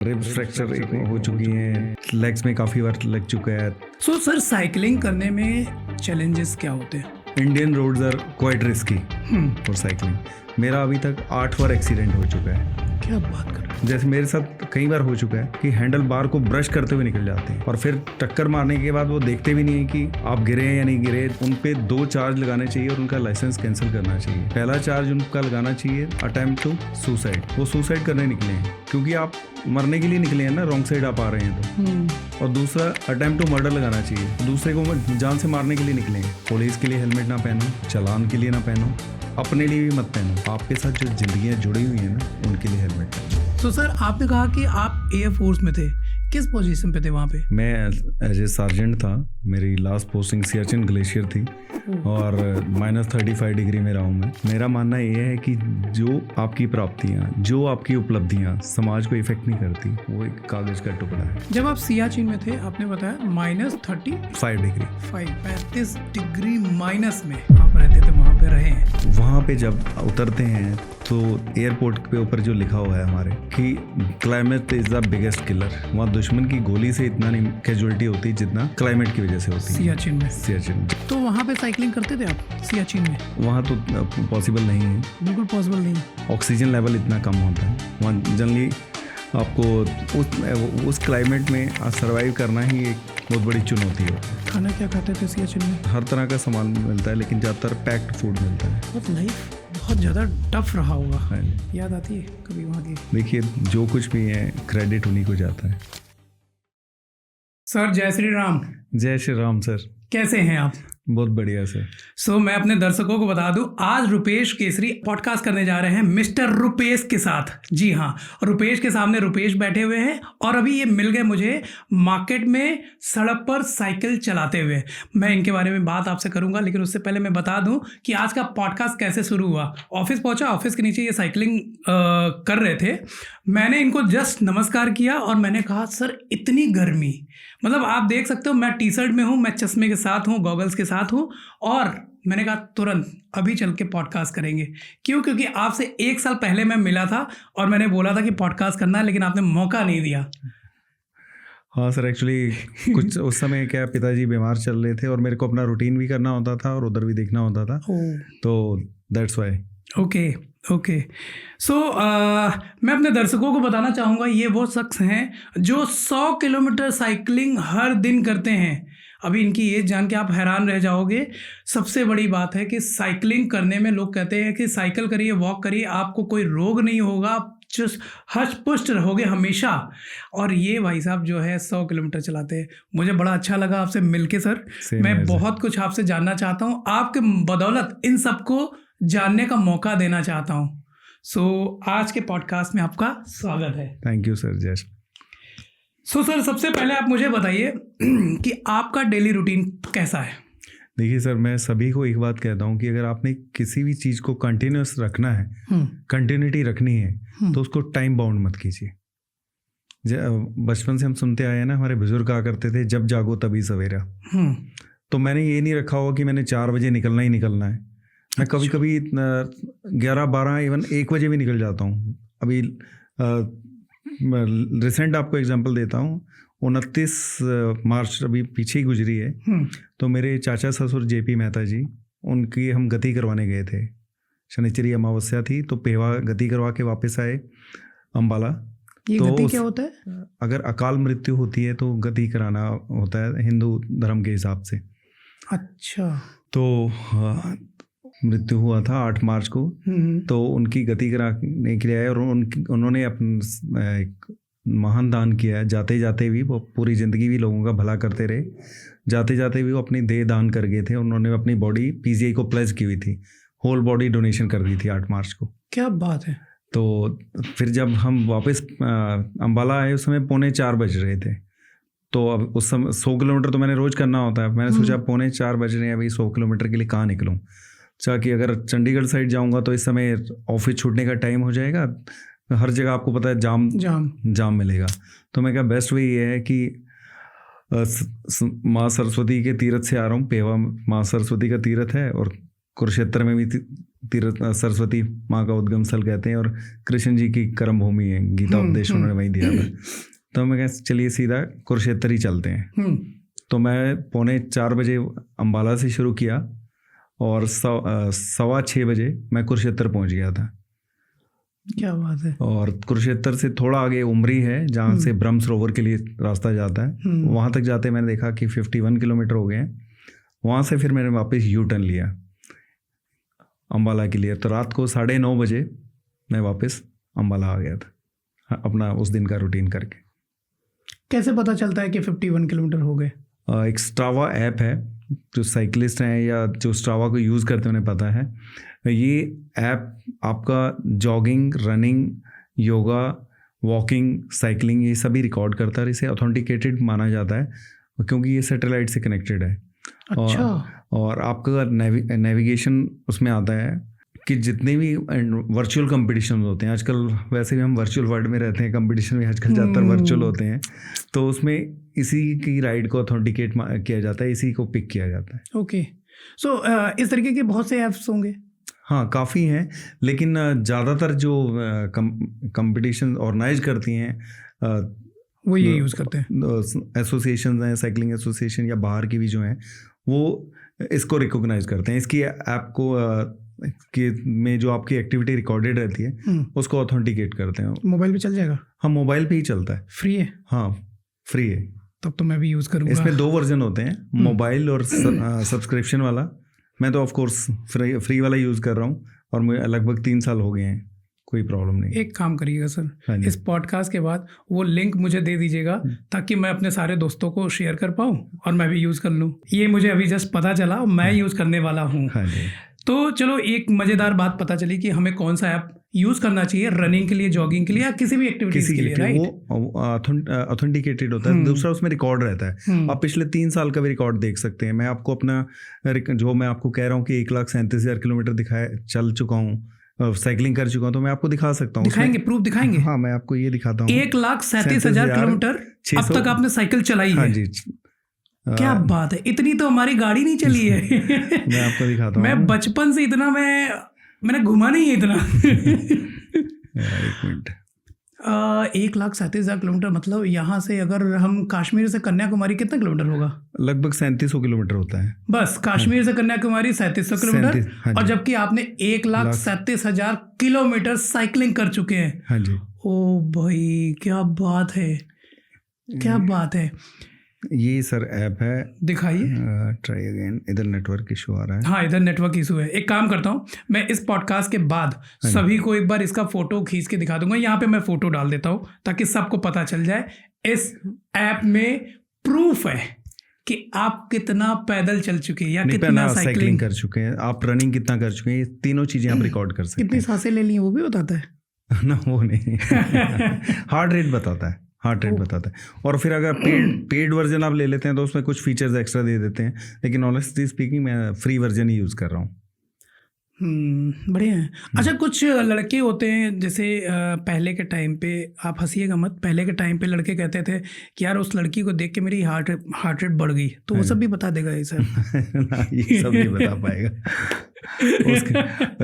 Ribs fracture हो चुकी हैं, लेग्स में काफ़ी बार लग चुका है। सो सर साइकिलिंग करने में चैलेंजेस क्या होते हैं? Indian roads are quite risky for cycling. मेरा अभी तक 8 बार एक्सीडेंट हो चुका है। क्या बात कर रहे हैं? जैसे मेरे साथ कई बार हो चुका है कि हैंडल बार को ब्रश करते हुए निकल जाते हैं और फिर टक्कर मारने के बाद वो देखते भी नहीं है कि आप गिरे हैं या नहीं गिरे। उन पे 2 चार्ज लगाने चाहिए और उनका लाइसेंस कैंसिल करना चाहिए। पहला चार्ज उनका लगाना चाहिए अटेम्प्ट टू सुसाइड। वो सुसाइड करने निकले हैं क्योंकि आप मरने के लिए निकले हैं ना, रॉन्ग साइड आप आ रहे हैं तो। और दूसरा अटेम्प्ट टू मर्डर लगाना चाहिए। दूसरे को जान से मारने के लिए निकले हैं। पुलिस के लिए हेलमेट ना पहनो, चालान के लिए ना पहनो, अपने लिए भी मत पहनो। आपके साथ जो जिंदगियां जुड़ी हुई हैं ना, उनके लिए हेलमेट पहनो। तो सर आपने कहा कि आप एयरफोर्स में थे, किस पोजीशन पे थे वहाँ पे? मैं एज ए सार्जेंट था। मेरी लास्ट पोस्टिंग सियाचिन ग्लेशियर थी और -35 डिग्री में रहा हूँ मैं। मेरा मानना ये है कि जो आपकी प्राप्तियाँ, जो आपकी उपलब्धियाँ समाज को इफेक्ट नहीं करती, वो एक कागज़ का टुकड़ा है। जब आप सियाचिन में थे आपने बताया -35 डिग्री 35 डिग्री माइनस में आप रहते थे, वहाँ पे रहे हैं। वहाँ पे जब उतरते हैं तो एयरपोर्ट के ऊपर जो लिखा हुआ है हमारे कि climate is the biggest killer. वहाँ दुश्मन की गोली से इतना नहीं कैजुअलिटी होती जितना क्लाइमेट की वजह से होती है सियाचिन में। सियाचिन। तो वहाँ पे साइकिलिंग करते थे आप सियाचिन में? वहाँ तो पॉसिबल नहीं है, बिल्कुल पॉसिबल नहीं। ऑक्सीजन लेवल इतना कम होता है वहाँ। जनरली आपको उस क्लाइमेट में सर्वाइव करना ही एक बहुत बड़ी चुनौती है। खाना क्या खाते थे सियाचिन में? हर तरह का सामान मिलता है लेकिन ज़्यादातर पैक्ड फूड मिलता है। बहुत लाइफ बहुत ज़्यादा टफ रहा होगा। याद आती है कभी वहाँ की? देखिए, जो कुछ भी है क्रेडिट उन्हीं को जाता है। सर जय श्री राम। जय श्री राम सर। कैसे हैं आप? बहुत बढ़िया सर। सो मैं अपने दर्शकों को बता दूं, आज रुपेश केसरी पॉडकास्ट करने जा रहे हैं मिस्टर रुपेश के साथ। जी हाँ, रुपेश के सामने रुपेश बैठे हुए हैं और अभी ये मिल गए मुझे मार्केट में सड़क पर साइकिल चलाते हुए। मैं इनके बारे में बात आपसे करूंगा, लेकिन उससे पहले मैं बता दूं कि आज का पॉडकास्ट कैसे शुरू हुआ। ऑफिस पहुंचा, ऑफिस के नीचे ये साइकिलिंग कर रहे थे। मैंने इनको जस्ट नमस्कार किया और मैंने कहा सर इतनी गर्मी, मतलब आप देख सकते हो मैं टी शर्ट में हूँ, मैं चश्मे के साथ हूँ, गॉगल्स के साथ हूँ, और मैंने कहा तुरंत अभी चल के पॉडकास्ट करेंगे। क्यों? क्योंकि आपसे 1 साल पहले मैं मिला था और मैंने बोला था कि पॉडकास्ट करना है, लेकिन आपने मौका नहीं दिया। हाँ सर, एक्चुअली कुछ उस समय क्या पिताजी बीमार चल रहे थे और मेरे को अपना रूटीन भी करना होता था और उधर भी देखना होता था, तो दैट्स वाई। ओके। सो मैं अपने दर्शकों को बताना चाहूँगा, ये वो शख्स हैं जो 100 किलोमीटर साइकिलिंग हर दिन करते हैं। अभी इनकी एज जान के आप हैरान रह जाओगे। सबसे बड़ी बात है कि साइकिलिंग करने में लोग कहते हैं कि साइकिल करिए, वॉक करिए, आपको कोई रोग नहीं होगा, हष्ट पुष्ट रहोगे हमेशा। और ये भाई साहब जो है 100 किलोमीटर चलाते हैं। मुझे बड़ा अच्छा लगा आपसे मिलके सर। मैं बहुत कुछ आपसे जानना चाहता हूँ, आपके बदौलत इन सबको जानने का मौका देना चाहता हूँ। सो आज के पॉडकास्ट में आपका स्वागत है। Thank you sir. जय। सो सर सबसे पहले आप मुझे बताइए कि आपका डेली रूटीन कैसा है? देखिए सर, मैं सभी को एक बात कहता हूँ कि अगर आपने किसी भी चीज़ को कंटिन्यूस रखना है, कंटिन्यूटी रखनी है, तो उसको टाइम बाउंड मत कीजिए। बचपन से हम सुनते आए हैं ना, हमारे बुजुर्ग कहा करते थे जब जागो तभी सवेरा। तो मैंने ये नहीं रखा हुआ कि मैंने 4 बजे निकलना ही निकलना है। मैं कभी कभी 11, 12, इवन 1 बजे भी निकल जाता हूँ। अभी रिसेंट आपको एग्जांपल देता हूँ। 29 मार्च अभी पीछे ही गुजरी है, तो मेरे चाचा ससुर JP मेहता जी, उनकी हम गति करवाने गए थे। शनिचरी अमावस्या थी तो पेवा गति करवा के वापस आए अम्बाला। ये तो गति क्या होता है? अगर अकाल मृत्यु होती है तो गति कराना होता है हिंदू धर्म के हिसाब से। अच्छा। तो मृत्यु हुआ था 8 मार्च को, तो उनकी गति कराने के लिए आए और उन्होंने अपना एक महान दान किया है। जाते जाते भी वो पूरी ज़िंदगी भी लोगों का भला करते रहे। जाते जाते भी वो अपनी देह दान कर गए थे। उन्होंने अपनी बॉडी PGI को प्लेज की हुई थी, होल बॉडी डोनेशन कर दी थी 8 मार्च को। क्या बात है। तो फिर जब हम वापस अम्बाला आए उस समय 3:45 बज रहे थे। तो अब उस समय 100 किलोमीटर तो मैंने रोज़ करना होता है। मैंने सोचा 3:45 बज रहे हैं, अभी 100 किलोमीटर के लिए कहाँ निकलूँ। चाहे कि अगर चंडीगढ़ साइड जाऊँगा तो इस समय ऑफिस छूटने का टाइम हो जाएगा, हर जगह आपको पता है जाम मिलेगा। तो मैं कहा बेस्ट वे ये है कि माँ सरस्वती के तीर्थ से आ रहा हूँ। पेवा माँ सरस्वती का तीर्थ है और कुरुक्षेत्र में भी तीर्थ सरस्वती माँ का उद्गम स्थल कहते हैं और कृष्ण जी की कर्म भूमि है, गीता उपदेश उन्होंने वहीं दिया था। तो मैं कहा चलिए सीधा कुरुक्षेत्र ही चलते हैं। तो मैं 3:45 बजे अम्बाला से शुरू किया और 6:15 बजे मैं कुरुक्षेत्र पहुंच गया था। क्या बात है। और कुरुक्षेत्र से थोड़ा आगे उमरी है जहाँ से ब्रह्म सरोवर के लिए रास्ता जाता है, वहाँ तक जाते मैंने देखा कि 51 किलोमीटर हो गए हैं। वहाँ से फिर मैंने वापस यू टर्न लिया अम्बाला के लिए। तो रात को 9:30 बजे मैं वापस अम्बाला आ गया था अपना उस दिन का रूटीन करके। कैसे पता चलता है कि 51 किलोमीटर हो गए? एक स्ट्रावा ऐप है, जो साइकिलिस्ट हैं या जो स्ट्रावा को यूज़ करते हैं उन्हें पता है। ये ऐप आपका jogging, running, yoga, walking, cycling ये सभी रिकॉर्ड करता है। इसे ऑथेंटिकेटेड माना जाता है क्योंकि ये सैटेलाइट से कनेक्टेड है। अच्छा। और आपका नेविगेशन उसमें आता है कि जितने भी वर्चुअल कंपटीशन होते हैं, आजकल वैसे भी हम वर्चुअल वर्ल्ड में रहते हैं, कंपटीशन भी आजकल ज़्यादातर वर्चुअल होते हैं, तो उसमें इसी की राइड को ऑथेंटिकेट किया जाता है, इसी को पिक किया जाता है। ओके। सो इस तरीके के बहुत से ऐप्स होंगे? हाँ, काफ़ी हैं, लेकिन ज़्यादातर जो कंपटीशन ऑर्गेनाइज करती हैं वो ये यूज़ करते हैं। एसोसिएशन हैं, साइकिलिंग एसोसिएशन या बाहर की भी जो हैं, वो इसको रिकॉग्नाइज करते हैं। इसकी ऐप को कि में जो आपकी एक्टिविटी रिकॉर्डेड रहती है उसको ऑथेंटिकेट करते हैं। मोबाइल पे चल जाएगा? हाँ, मोबाइल पे ही चलता है। फ्री है? हाँ, फ्री है। तब तो मैं भी यूज़ करूँगा। इसमें 2 वर्जन होते हैं, मोबाइल और सब्सक्रिप्शन वाला। मैं तो ऑफ कोर्स फ्री वाला यूज़ कर रहा हूँ और मुझे लगभग 3 साल हो गए हैं, कोई प्रॉब्लम नहीं। एक काम करिएगा सर, हाँ, इस पॉडकास्ट के बाद वो लिंक मुझे दे दीजिएगा ताकि मैं अपने सारे दोस्तों को शेयर कर पाऊँ और मैं भी यूज़ कर लूँ। ये मुझे अभी जस्ट पता चला, मैं यूज़ करने वाला हूँ। हाँ जी। तो चलो एक मज़ेदार बात पता चली कि हमें कौन सा ऐप यूज़ करना चाहिए रनिंग के लिए, जॉगिंग के लिए या किसी भी एक्टिविटीज़ के लिए, राइट? वो ऑथेंटिकेटेड होता है। दूसरा उसमें रिकॉर्ड रहता है। आप पिछले 3 साल का भी रिकॉर्ड देख सकते हैं। मैं आपको अपना जो मैं आपको कह रहा हूँ कि 1,37,000 किलोमीटर चल चुका हूँ, साइकिलिंग कर चुका हूँ, तो मैं आपको दिखा सकता हूँ। दिखाएंगे, प्रूफ दिखाएंगे? हाँ, मैं आपको ये दिखाता हूँ। 1,37,000 किलोमीटर अब तक आपने साइकिल चलाई है? हाँ जी। क्या बात है, इतनी तो हमारी गाड़ी नहीं चली है। मैं आपको दिखाता हूँ। मैं बचपन से इतना मैंने घुमा नहीं है इतना। 1 मिनट। 1,37,000 किलोमीटर मतलब यहाँ से अगर हम कश्मीर से कन्याकुमारी कितना किलोमीटर होगा? लगभग 3700 किलोमीटर होता है। बस कश्मीर से कन्याकुमारी 3700 किलोमीटर। हाँ, और जबकि आपने 1,37,000 किलोमीटर साइकिलिंग कर चुके हैं। हाँ जी। ओ भाई, क्या बात है, क्या बात है। ये सर ऐप है, दिखाइए। Try again. इधर नेटवर्क इशू आ रहा है। हाँ, इधर नेटवर्क इशू है। एक काम करता हूँ, मैं इस पॉडकास्ट के बाद सभी को एक बार इसका फोटो खींच के दिखा दूंगा। यहाँ पे मैं फोटो डाल देता हूँ ताकि सबको पता चल जाए। इस ऐप में प्रूफ है कि आप कितना पैदल चल चुके हैं या कितना साइकिलिंग कर चुके हैं, आप रनिंग कितना कर चुके हैं, ये तीनों चीजें आप रिकॉर्ड कर सकते हैं। कितनी सांसें ले ली वो भी बताता है ना? वो नहीं। हार्ट रेट बताता है, हार्ट रेट बताता है। और फिर अगर पेड वर्जन आप ले लेते हैं तो उसमें कुछ फीचर्स एक्स्ट्रा दे देते हैं, लेकिन ऑनेस्टली स्पीकिंग मैं फ्री वर्जन ही यूज़ कर रहा हूँ। बढ़िया है। अच्छा, कुछ लड़के होते हैं जैसे पहले के टाइम पे, आप हंसिएगा मत, पहले के टाइम पे लड़के कहते थे कि यार उस लड़की को देख के मेरी हार्ट रेट बढ़ गई, तो वो सब भी बता देगा ये सर? ये सब नहीं बता पाएगा।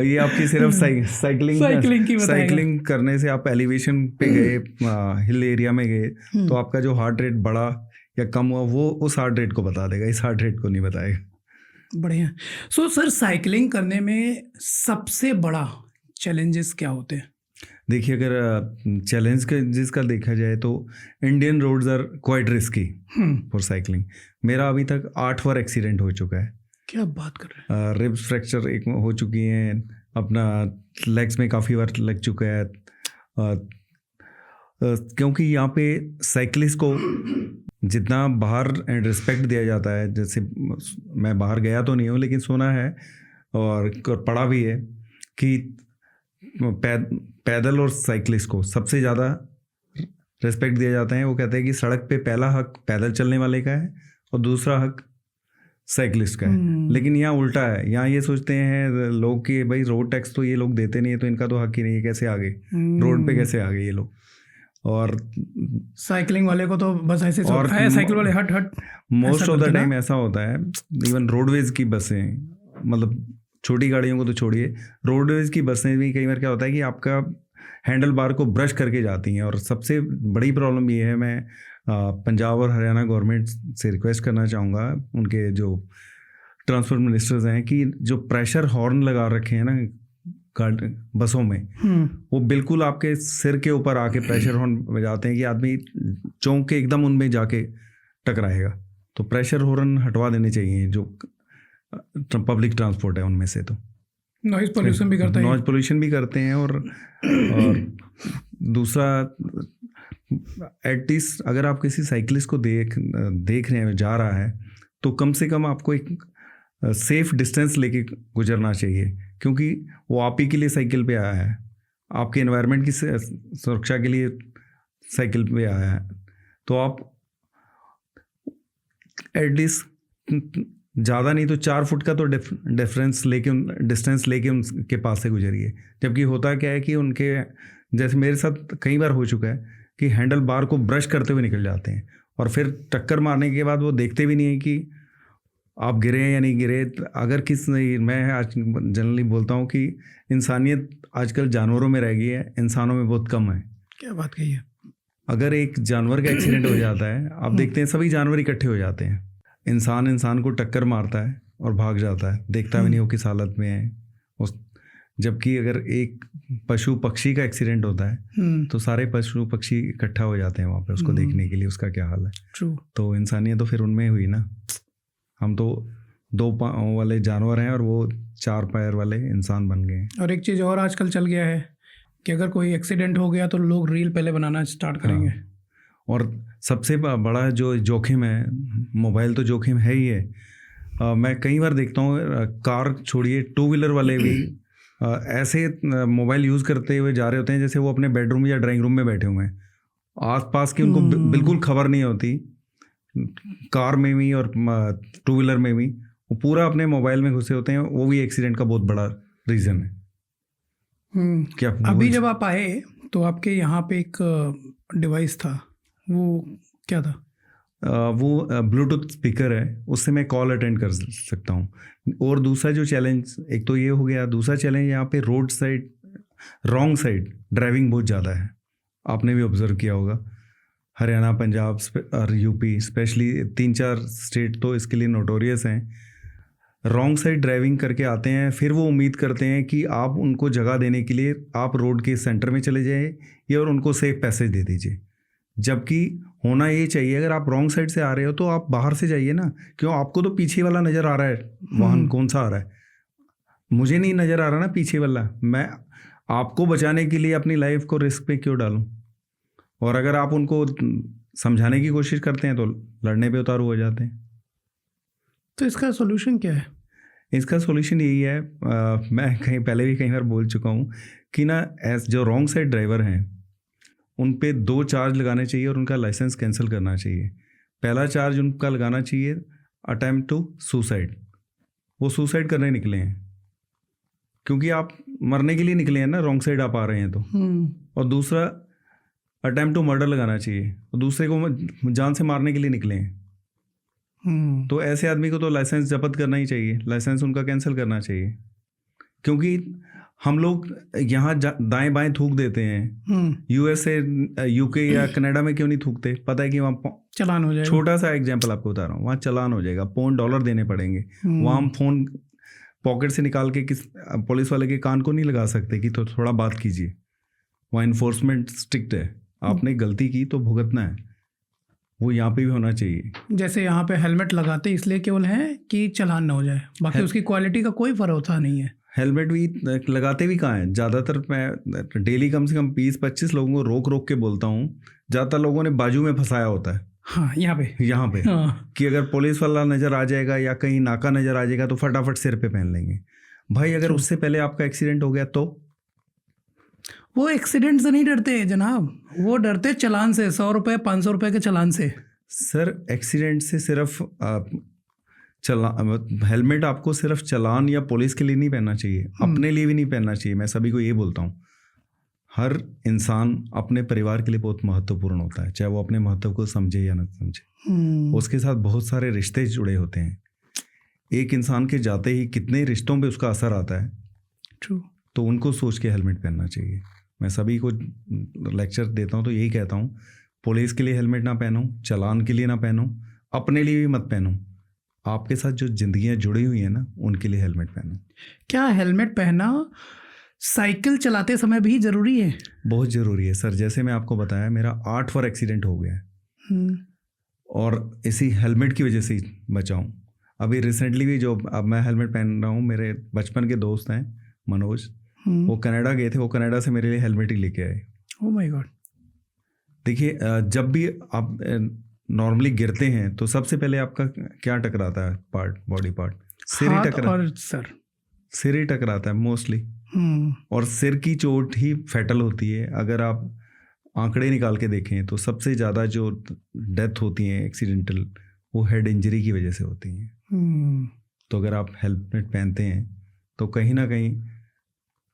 ये आपकी सिर्फ साइकिलिंग करने से आप एलिवेशन पे गए, हिल एरिया में गए, तो आपका जो हार्ट रेट बढ़ा या कम हुआ वो उस हार्ट रेट को बता देगा, इस हार्ट रेट को नहीं बताएगा। बढ़िया। सो सर, साइकिलिंग करने में सबसे बड़ा चैलेंजेस क्या होते हैं? देखिए, अगर चैलेंज जिसका देखा जाए तो Indian roads are quite risky for cycling. मेरा अभी तक 8 बार एक्सीडेंट हो चुका है। क्या बात कर रहे हैं? रिब्स फ्रैक्चर एक हो चुकी हैं, अपना लेग्स में काफ़ी बार लग चुका है, क्योंकि यहाँ पे साइकिलिस्ट को जितना बाहर रिस्पेक्ट दिया जाता है, जैसे मैं बाहर गया तो नहीं हूँ लेकिन सुना है और पढ़ा भी है कि पैदल और साइकिलिस्ट को सबसे ज़्यादा रिस्पेक्ट दिया जाता है। वो कहते हैं कि सड़क पे पहला हक पैदल चलने वाले का है और दूसरा हक साइकिलिस्ट का है। लेकिन यहाँ उल्टा है, यहाँ ये सोचते हैं लोग कि भाई रोड टैक्स तो ये लोग देते नहीं है तो इनका तो हक ही नहीं है, कैसे आ गए रोड पे, कैसे आ गए ये लोग। और साइकिलिंग वाले को तो बस ऐसे और साइकिल वाले हट मोस्ट ऑफ द टाइम ऐसा होता है। इवन रोडवेज की बसें, मतलब छोटी गाड़ियों को तो छोड़िए, रोडवेज की बसें भी कई बार क्या होता है कि आपका हैंडल बार को ब्रश करके जाती हैं। और सबसे बड़ी प्रॉब्लम ये है, मैं पंजाब और हरियाणा गवर्नमेंट से रिक्वेस्ट करना चाहूँगा, उनके जो ट्रांसपोर्ट मिनिस्टर्स हैं, कि जो प्रेशर हॉर्न लगा रखे हैं ना बसों में, वो बिल्कुल आपके सिर के ऊपर आके प्रेशर हॉर्न बजाते हैं कि आदमी चौंक के एकदम उनमें जाके टकराएगा। तो प्रेशर हॉर्न हटवा देने चाहिए जो पब्लिक ट्रांसपोर्ट है उनमें से। तो नॉइज पोल्यूशन भी करता है, नॉइज पोल्यूशन भी करते हैं। और दूसरा, एटलीस्ट अगर आप किसी साइकिलिस्ट को देख रहे हैं जा रहा है, तो कम से कम आपको एक सेफ डिस्टेंस लेके गुजरना चाहिए, क्योंकि वो आप ही के लिए साइकिल पे आया है, आपके एनवायरनमेंट की सुरक्षा के लिए साइकिल पे आया है। तो आप एटलीस्ट ज़्यादा नहीं तो 4 फुट का तो डिस्टेंस लेके उनके पास से गुजरिए। जबकि होता क्या है कि उनके, जैसे मेरे साथ कई बार हो चुका है कि हैंडल बार को ब्रश करते हुए निकल जाते हैं, और फिर टक्कर मारने के बाद वो देखते भी नहीं है कि आप गिरे या नहीं गिरे। अगर मैं आज जनरली बोलता हूँ कि इंसानियत आजकल जानवरों में रह गई है, इंसानों में बहुत कम है। क्या बात कही है। अगर एक जानवर का एक्सीडेंट हो जाता है, आप देखते हैं सभी जानवर इकट्ठे हो जाते हैं, इंसान को टक्कर मारता है और भाग जाता है, देखता भी नहीं वो किस हालत में है। जबकि अगर एक पशु पक्षी का एक्सीडेंट होता है तो सारे पशु पक्षी इकट्ठा हो जाते हैं वहाँ पे उसको देखने के लिए, उसका क्या हाल है। ट्रू। तो इंसानियत तो फिर उनमें हुई ना। हम तो 2 पाँव वाले जानवर हैं और वो 4 पैर वाले इंसान बन गए। और एक चीज़ और आजकल चल गया है कि अगर कोई एक्सीडेंट हो गया तो लोग रील पहले बनाना स्टार्ट करेंगे। हाँ। और सबसे बड़ा जो जोखिम है, मोबाइल तो जोखिम है ही है। मैं कई बार देखता हूँ, कार छोड़िए 2 व्हीलर वाले भी ऐसे मोबाइल यूज़ करते हुए जा रहे होते हैं जैसे वो अपने बेडरूम या ड्राइंग रूम में बैठे हुए हैं। आसपास की उनको बिल्कुल खबर नहीं होती, कार में भी और 2 व्हीलर में भी वो पूरा अपने मोबाइल में घुसे होते हैं। वो भी एक्सीडेंट का बहुत बड़ा रीज़न है। क्या अभी जब आप आए तो आपके यहाँ पे एक डिवाइस था, वो क्या था? वो ब्लूटूथ स्पीकर है, उससे मैं कॉल अटेंड कर सकता हूँ। और दूसरा जो चैलेंज, एक तो ये हो गया, दूसरा चैलेंज यहाँ पे road side wrong side driving बहुत ज़्यादा है। आपने भी ऑब्जर्व किया होगा, हरियाणा, पंजाब और यूपी स्पेशली 3-4 स्टेट तो इसके लिए नोटोरियस हैं। रॉन्ग साइड ड्राइविंग करके आते हैं, फिर वो उम्मीद करते हैं कि आप उनको जगह देने के लिए आप रोड के सेंटर में चले जाइए और उनको सेफ पैसेज दे दीजिए। जबकि होना ये चाहिए, अगर आप रॉन्ग साइड से आ रहे हो तो आप बाहर से जाइए ना। क्यों? आपको तो पीछे वाला नज़र आ रहा है, वाहन कौन सा आ रहा है, मुझे नहीं नज़र आ रहा ना पीछे वाला। मैं आपको बचाने के लिए अपनी लाइफ को रिस्क पे क्यों डालूं? और अगर आप उनको समझाने की कोशिश करते हैं तो लड़ने पे उतारू हो जाते हैं। तो इसका सोल्यूशन क्या है? इसका सोल्यूशन यही है, मैं पहले भी कई बार बोल चुका हूँ कि ना, जो रॉन्ग साइड ड्राइवर हैं उन पे 2 चार्ज लगाने चाहिए और उनका लाइसेंस कैंसिल करना चाहिए। पहला चार्ज उनका लगाना चाहिए अटेम्प्ट टू सुसाइड। वो सुसाइड करने निकले हैं क्योंकि आप मरने के लिए निकले हैं ना, रॉन्ग साइड आप आ रहे हैं तो। और दूसरा अटेम्प्ट टू मर्डर लगाना चाहिए, और दूसरे को जान से मारने के लिए निकले हैं। तो ऐसे आदमी को तो लाइसेंस जब्त करना ही चाहिए, लाइसेंस उनका कैंसिल करना चाहिए। क्योंकि हम लोग यहाँ दाएं बाएं थूक देते हैं, यूएसए, यूके या कनाडा में क्यों नहीं थूकते? पता है कि वहाँ चालान हो जाएगा। छोटा सा एग्जांपल आपको बता रहा हूँ, वहाँ चालान हो जाएगा, $5 देने पड़ेंगे। वहाँ हम फ़ोन पॉकेट से निकाल के पुलिस वाले के कान को नहीं लगा सकते कि तो थोड़ा बात कीजिए। वहाँ इन्फोर्समेंट स्ट्रिक्ट है, आपने गलती की तो भुगतना है। वो यहाँ पे भी होना चाहिए। जैसे यहाँ पे हेलमेट लगाते इसलिए केवल है कि चालान ना हो जाए, बाकी उसकी क्वालिटी का कोई भरोसा नहीं है। हेलमेट भी लगाते भी कहाँ हैं? ज़्यादातर मैं डेली कम से कम 20-25 लोगों को रोक के बोलता हूँ। ज़्यादातर लोगों ने बाजू में फंसाया होता है। हाँ, यहाँ पे हाँ। कि अगर पुलिस वाला नज़र आ जाएगा या कहीं नाका नज़र आ जाएगा तो फटाफट सिर पे पहन लेंगे। भाई अगर उससे पहले आपका एक्सीडेंट हो गया तो? वो एक्सीडेंट से नहीं डरते जनाब, वो डरते चालान से, 100 रुपये 500 रुपये के चालान से। सर एक्सीडेंट से सिर्फ हेलमेट आपको सिर्फ चालान या पुलिस के लिए नहीं पहनना चाहिए, अपने लिए भी नहीं पहनना चाहिए। मैं सभी को ये बोलता हूँ, हर इंसान अपने परिवार के लिए बहुत महत्वपूर्ण होता है, चाहे वो अपने महत्व को समझे या न समझे। उसके साथ बहुत सारे रिश्ते जुड़े होते हैं। एक इंसान के जाते ही कितने रिश्तों पे उसका असर आता है। ट्रू। तो उनको सोच के हेलमेट पहनना चाहिए। मैं सभी को लेक्चर देता हूँ तो यही कहता हूँ, पुलिस के लिए हेलमेट ना पहनो, चालान के लिए ना पहनो, अपने लिए भी मत पहनो, आपके साथ जो जिंदगियाँ जुड़ी हुई हैं ना उनके लिए हेलमेट पहनो। क्या हेलमेट पहनना साइकिल चलाते समय भी ज़रूरी है? बहुत ज़रूरी है सर। जैसे मैं आपको बताया, मेरा 8 बार एक्सीडेंट हो गया है और इसी हेलमेट की वजह से ही बचा हूँ। अभी रिसेंटली भी जो अब मैं हेलमेट पहन रहा हूँ, मेरे बचपन के दोस्त हैं मनोज, वो कनाडा गए थे, वो कनाडा से मेरे लिए हेलमेट ही लेके आए। Oh my God. देखिए, जब भी आप नॉर्मली गिरते हैं तो सबसे पहले आपका क्या टकराता है पार्ट, बॉडी पार्ट? सिर ही टकरा और सिर ही टकराता है मोस्टली। और सिर की चोट ही फैटल होती है। अगर आप आंकड़े निकाल के देखें तो सबसे ज़्यादा जो डेथ होती हैं एक्सीडेंटल, वो हेड इंजरी की वजह से होती हैं। तो अगर आप हेलमेट पहनते हैं तो कहीं ना कहीं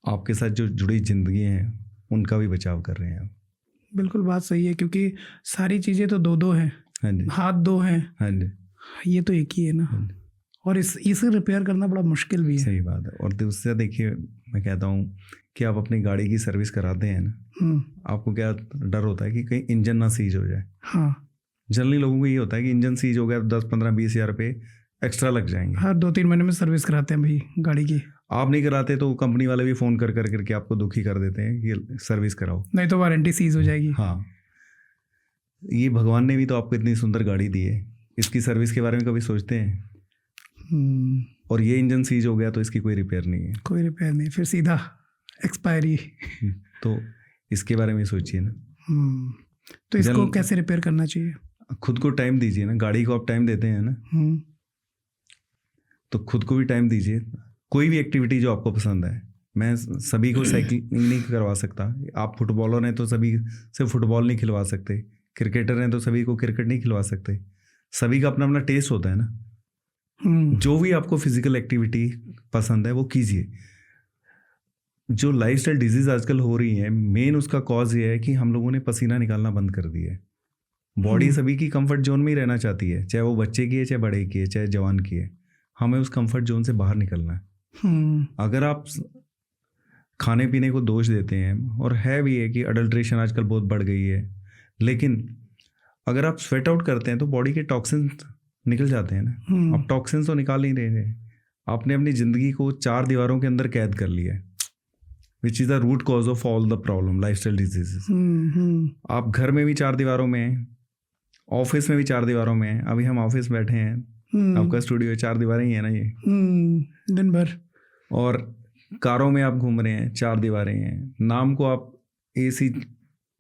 आपके साथ जो जुड़ी जिंदगी हैं उनका भी बचाव कर रहे हैं आप। बिल्कुल बात सही है, क्योंकि सारी चीज़ें तो दो दो हैं। हाँ जी। हाथ दो हैं। हाँ जी। ये तो एक ही है ना। और इसे रिपेयर करना बड़ा मुश्किल भी है। सही बात है। और दूसरा देखिए, मैं कहता हूँ कि आप अपनी गाड़ी की सर्विस कराते हैं ना, आपको क्या डर होता है कि कहीं इंजन ना सीज हो जाए। हाँ। जनरली लोगों को ये होता है कि इंजन सीज हो गया तो 10-15-20 हज़ार रुपये एक्स्ट्रा लग जाएंगे। हर 2-3 महीने में सर्विस कराते हैं भाई गाड़ी की। आप नहीं कराते तो कंपनी वाले भी फ़ोन कर करके आपको दुखी कर देते हैं कि सर्विस कराओ, नहीं तो वारंटी सीज हो जाएगी। हाँ, ये भगवान ने भी तो आपको इतनी सुंदर गाड़ी दी है, इसकी सर्विस के बारे में कभी सोचते हैं? और ये इंजन सीज हो गया तो इसकी कोई रिपेयर नहीं है। कोई रिपेयर नहीं, फिर सीधा एक्सपायरी। तो इसके बारे में सोचिए ना। तो इसको कैसे रिपेयर करना चाहिए? खुद को टाइम दीजिए ना। गाड़ी को आप टाइम देते हैं ना, तो खुद को भी टाइम दीजिए। कोई भी एक्टिविटी जो आपको पसंद है, मैं सभी को साइकिलिंग नहीं करवा सकता। आप फुटबॉलर हैं तो सभी से फुटबॉल नहीं खिलवा सकते, क्रिकेटर हैं तो सभी को क्रिकेट नहीं खिलवा सकते। सभी का अपना अपना टेस्ट होता है ना। जो भी आपको फिजिकल एक्टिविटी पसंद है वो कीजिए। जो लाइफस्टाइल डिजीज आजकल हो रही है, मेन उसका कॉज ये है कि हम लोगों ने पसीना निकालना बंद कर दिया है। बॉडी सभी की कंफर्ट जोन में ही रहना चाहती है, चाहे वो बच्चे की है, चाहे बड़े की है, चाहे जवान की है। हमें उस कंफर्ट जोन से बाहर निकलना है। अगर आप खाने पीने को दोष देते हैं, और है भी है कि अडल्ट्रेशन आजकल बहुत बढ़ गई है, लेकिन अगर आप स्वेट आउट करते हैं तो बॉडी के टॉक्सिन्स निकल जाते हैं ना। अब टॉक्सिन्स तो निकाल नहीं रहे हैं। आपने अपनी ज़िंदगी को 4 दीवारों के अंदर कैद कर लिया है, which is the root cause of all the problem, lifestyle diseases. आप घर में भी 4 दीवारों में हैं, ऑफिस में भी 4 दीवारों में हैं। अभी हम ऑफिस बैठे हैं, आपका स्टूडियो 4 दीवारें ही है ना ये, दिन भर। और कारों में आप घूम रहे हैं, 4 दीवारें हैं। नाम को आप AC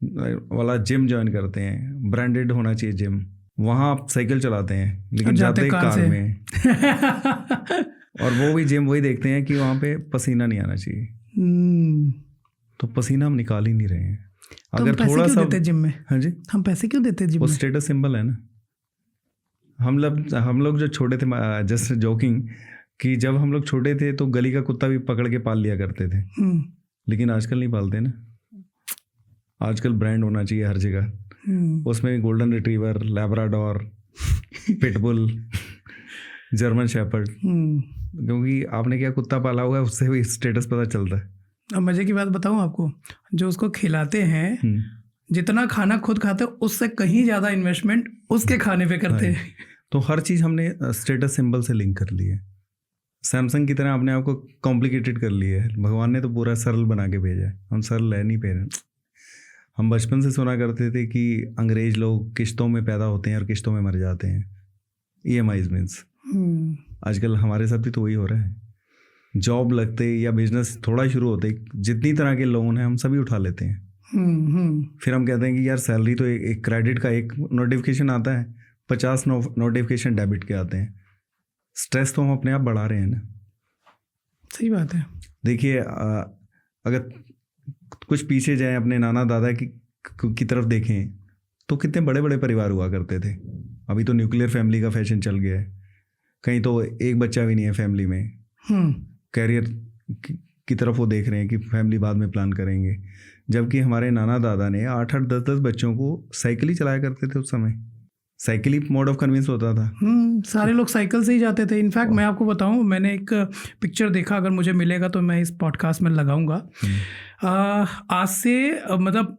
वाला जिम ज्वाइन करते हैं, ब्रांडेड होना चाहिए जिम, वहाँ आप साइकिल चलाते हैं लेकिन जाते कार में। और वो भी जिम वही देखते हैं कि वहाँ पे पसीना नहीं आना चाहिए। तो पसीना हम निकाल ही नहीं रहे हैं। अगर तो थोड़ा सा जिम में, हाँ जी, हम पैसे क्यों देते जिम वो में? स्टेटस सिंबल है ना। हम लोग जो छोटे थे, जस्ट जोकिंग, कि जब हम लोग छोटे थे तो गली का कुत्ता भी पकड़ के पाल लिया करते थे, लेकिन आजकल नहीं पालते ना। आजकल ब्रांड होना चाहिए हर जगह, उसमें golden retriever, labrador, pitbull, German shepherd, क्योंकि आपने क्या कुत्ता पाला हुआ है उससे भी स्टेटस पता चलता है। अब मजे की बात बताऊं आपको, जो उसको खिलाते हैं, जितना खाना खुद खाते हैं उससे कहीं ज़्यादा इन्वेस्टमेंट उसके खाने पे करते हैं। तो हर चीज़ हमने स्टेटस सिंबल से लिंक कर ली है। सैमसंग की तरह अपने आप को कॉम्प्लिकेटेड कर लिया है। भगवान ने तो पूरा सरल बना के भेजा है, हम सरल ले नहीं पा रहे। हम बचपन से सुना करते थे कि अंग्रेज लोग किश्तों में पैदा होते हैं और किश्तों में मर जाते हैं, EMIs मीन्स। आजकल हमारे साथ भी तो वही हो रहा है। जॉब लगते या बिजनेस थोड़ा शुरू होते, जितनी तरह के लोन हैं हम सभी उठा लेते हैं। फिर हम कहते हैं कि यार सैलरी तो एक क्रेडिट का एक नोटिफिकेशन आता है, 50 नोटिफिकेशन डेबिट के आते हैं। स्ट्रेस तो हम अपने आप बढ़ा रहे हैं ना। सही बात है। देखिए, अगर कुछ पीछे जाएं, अपने नाना दादा की तरफ देखें तो कितने बड़े बड़े परिवार हुआ करते थे। अभी तो न्यूक्लियर फैमिली का फैशन चल गया है, कहीं तो एक बच्चा भी नहीं है फैमिली में। कैरियर की तरफ वो देख रहे हैं कि फैमिली बाद में प्लान करेंगे, जबकि हमारे नाना दादा ने 8-8, 10-10 बच्चों को साइकिल ही चलाया करते थे उस समय। Cycle he mode of convenience होता था। सारे लोग साइकिल से ही जाते थे। इनफैक्ट मैं आपको बताऊं, मैंने एक पिक्चर देखा, अगर मुझे मिलेगा तो मैं इस पॉडकास्ट में लगाऊंगा। आज से मतलब